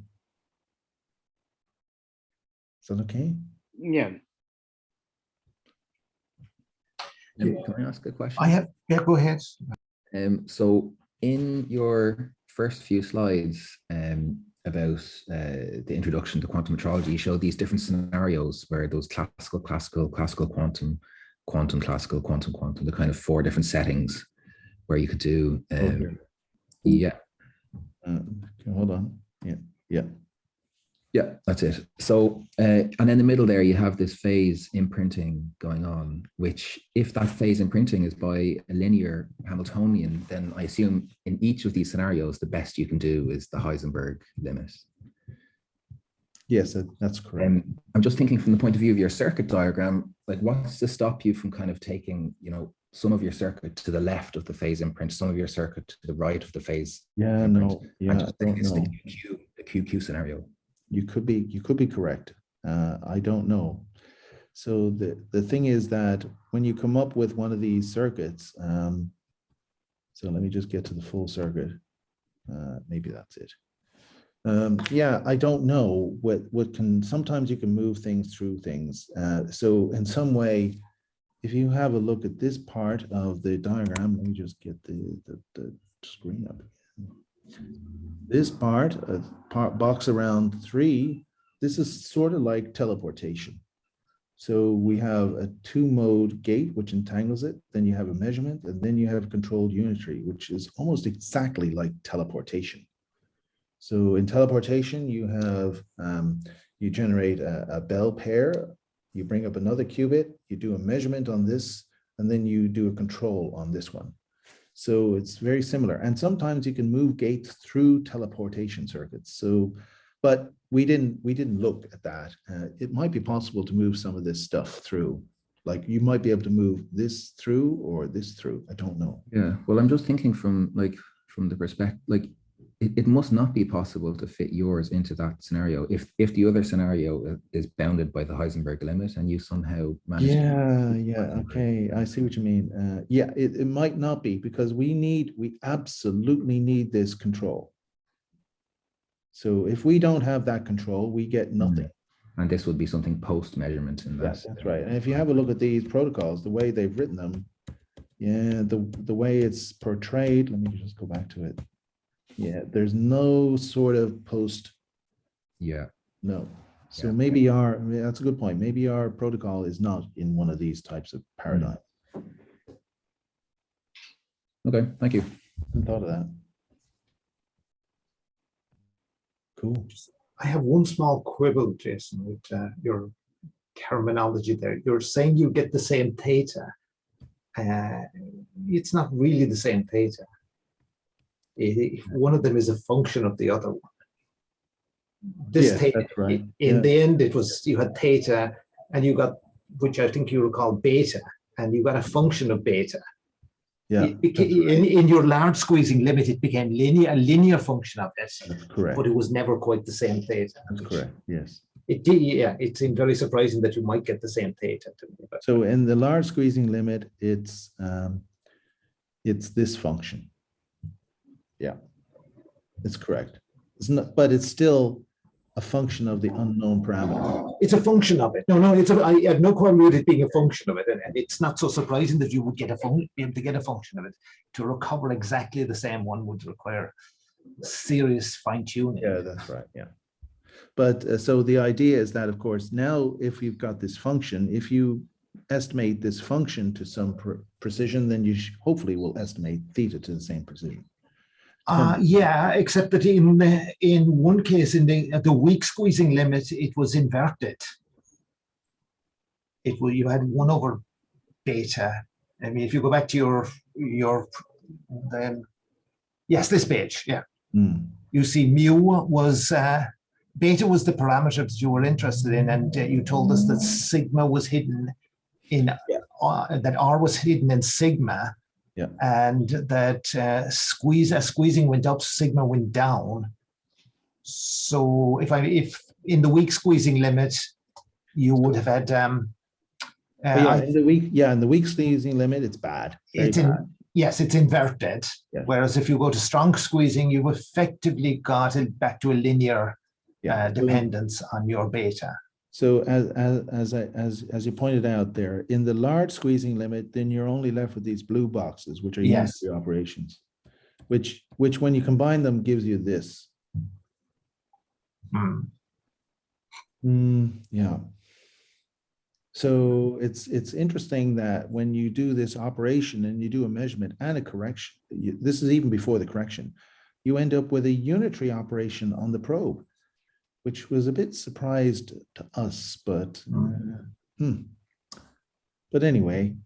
okay? Yeah. Can I ask a question? Yeah, go ahead. So in your first few slides about the introduction to quantum metrology, you showed these different scenarios where those classical, quantum, classical, quantum, the kind of 4 different settings where you could do, yeah. Hold on. Yeah, that's it. So, and in the middle there, you have this phase imprinting going on, which if that phase imprinting is by a linear Hamiltonian, then I assume in each of these scenarios, the best you can do is the Heisenberg limit. Yes, that's correct. And I'm just thinking from the point of view of your circuit diagram, like what's to stop you from kind of taking, some of your circuit to the left of the phase imprint, some of your circuit to the right of the phase imprint? The QQ scenario. You could be correct. I don't know. So the thing is that when you come up with one of these circuits, so let me just get to the full circuit. Maybe that's it. Yeah, I don't know what can, sometimes you can move things through things. So in some way, if you have a look at this part of the diagram, let me just get the screen up. This part, box around 3, this is sort of like teleportation. So we have a 2-mode gate, which entangles it. Then you have a measurement, and then you have a controlled unitary, which is almost exactly like teleportation. So in teleportation, you have, you generate a bell pair, you bring up another qubit, you do a measurement on this, and then you do a control on this one. So it's very similar. And sometimes you can move gates through teleportation circuits. So, but we didn't look at that. It might be possible to move some of this stuff through. Like you might be able to move this through or this through. I don't know. Yeah. Well, I'm just thinking from the perspective, like it must not be possible to fit yours into that scenario if the other scenario is bounded by the Heisenberg limit and you somehow manage Okay, I see what you mean. Yeah, it might not be, because we absolutely need this control. So if we don't have that control, we get nothing. And this would be something post measurement in that. Yeah, that's right. And if you have a look at these protocols, the way they've written them, yeah, the way it's portrayed, let me just go back to it. Yeah, there's no sort of post. Yeah. No. So Yeah. maybe that's a good point. Maybe our protocol is not in one of these types of paradigms. Okay, thank you. Hadn't thought of that. Cool. I have one small quibble, Jason, with your terminology there. You're saying you get the same theta. It's not really the same theta. One of them is a function of the other one. This Yes, theta, that's right. in Yeah. the end, you had theta, and you got, which I think you will call beta, and you got a function of beta. Yeah, It in your large squeezing limit, it became a linear function of it. that's correct. But it was never quite the same theta. That's correct. Yes. It did, yeah. It seemed very surprising that you might get the same theta to me. But So in the large squeezing limit, it's this function. Yeah, it's correct. It's not, but it's still a function of the unknown parameter. it's a function of it. No, I have no problem with it being a function of it, and it's not so surprising that you would get be able to get a function of it. To recover exactly the same one would require serious fine tuning. Yeah, that's right. Yeah. But so the idea is that, of course, now if you've got this function, if you estimate this function to some precision, then you hopefully will estimate theta to the same precision. Yeah, except that in one case, in the weak squeezing limit, it was inverted. You had 1 over beta. I mean, if you go back to your yes, this page, yeah, you see mu was beta was the parameter that you were interested in, and you told us that sigma was hidden in that R was hidden in sigma. Yeah. And that as squeezing went up, sigma went down. So if in the weak squeezing limit, you would have had in the weak squeezing limit, it's bad. Yes, it's inverted. Yeah. Whereas if you go to strong squeezing, you've effectively got it back to a linear dependence on your beta. So as you pointed out there, in the large squeezing limit, then you're only left with these blue boxes, which are unitary operations, which when you combine them gives you this. Yeah. So it's interesting that when you do this operation and you do a measurement and a correction, this is even before the correction, you end up with a unitary operation on the probe, which was a bit surprised to us, but but anyway,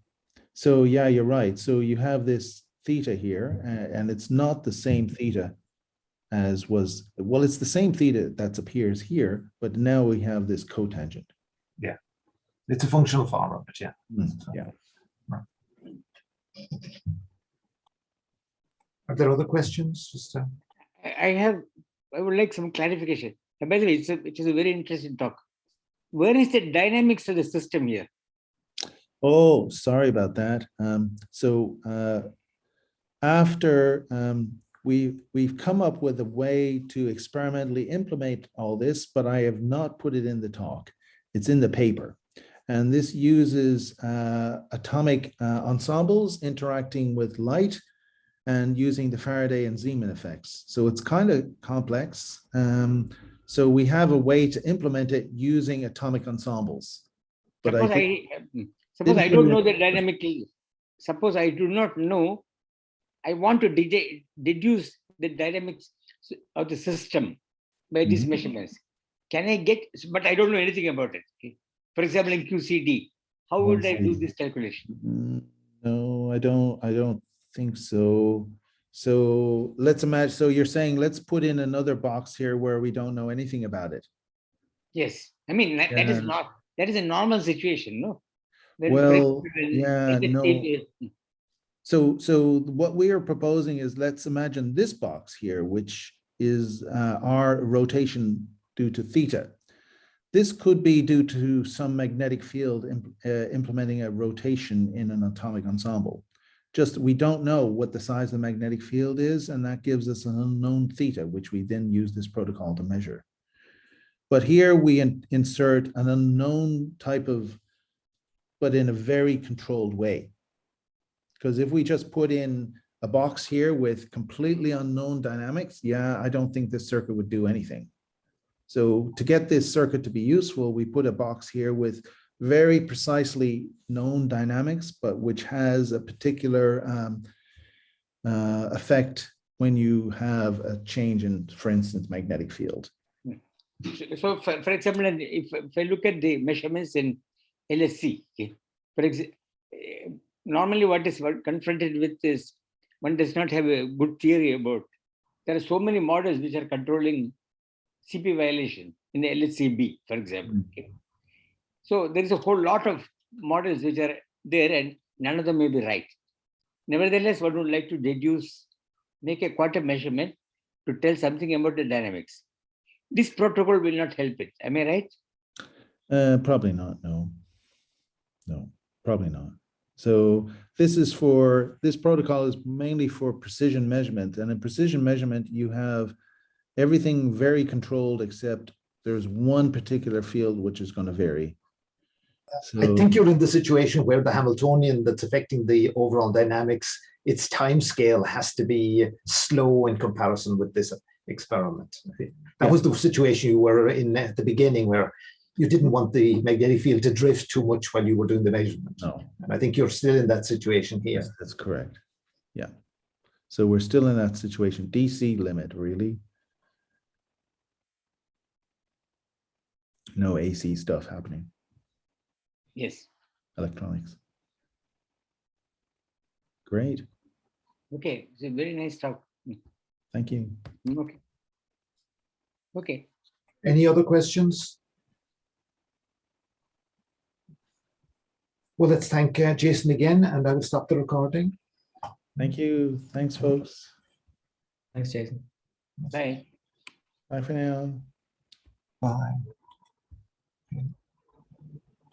so yeah, you're right. So you have this theta here, and it's not the same theta as was, well, it's the same theta that appears here, but now we have this cotangent. Yeah, it's a functional form of it, yeah. Yeah. Are there other questions? Just, I would like some clarification. And by the way, it is a very interesting talk. Where is the dynamics of the system here? Oh, sorry about that. After we've come up with a way to experimentally implement all this, but I have not put it in the talk. It's in the paper. And this uses atomic ensembles interacting with light and using the Faraday and Zeeman effects. So it's kind of complex. So we have a way to implement it using atomic ensembles. But suppose think, suppose I didn't don't you- know the dynamically. Suppose I do not know. I want to deduce the dynamics of the system by these Mhm. measurements. Can I get? But I don't know anything about it. Okay? For example, in QCD, how would I do this calculation? No, I don't think so. So let's imagine, so you're saying, let's put in another box here where we don't know anything about it. Yes, I mean that is Yeah. not, that is a normal situation, no? When, for Well, example, yeah, in the no. same- So what we are proposing is, let's imagine this box here, which is our rotation due to theta. This could be due to some magnetic field implementing a rotation in an atomic ensemble. Just, we don't know what the size of the magnetic field is, and that gives us an unknown theta, which we then use this protocol to measure. But here we insert an unknown type of, but in a very controlled way. Because if we just put in a box here with completely unknown dynamics, yeah, I don't think this circuit would do anything. So to get this circuit to be useful, we put a box here with very precisely known dynamics, but which has a particular effect when you have a change in, for instance, magnetic field. So, for example, if I look at the measurements in LSC, okay, for example, normally what is confronted with is, one does not have a good theory about. There are so many models which are controlling CP violation in the LSCB, for example. Okay. So there is a whole lot of models which are there, and none of them may be right. Nevertheless, one would like to deduce, make a quantum measurement to tell something about the dynamics. This protocol will not help it. Am I right? Probably not, no. No, probably not. So this protocol is mainly for precision measurement. And in precision measurement, you have everything very controlled, except there's one particular field which is going to vary. So, I think you're in the situation where the Hamiltonian that's affecting the overall dynamics, its time scale has to be slow in comparison with this experiment. That was the situation you were in at the beginning, where you didn't want the magnetic field to drift too much while you were doing the measurement. no, And I think you're still in that situation here. yes, that's correct. Yeah. So we're still in that situation. DC limit, really. No AC stuff happening. Yes. Electronics. Great. Okay. It's a very nice talk. Thank you. Okay. Okay. Any other questions? Well, let's thank Jason again, and I will stop the recording. Thank you. Thanks, folks. Thanks, Jason. Bye. Bye for now. Bye.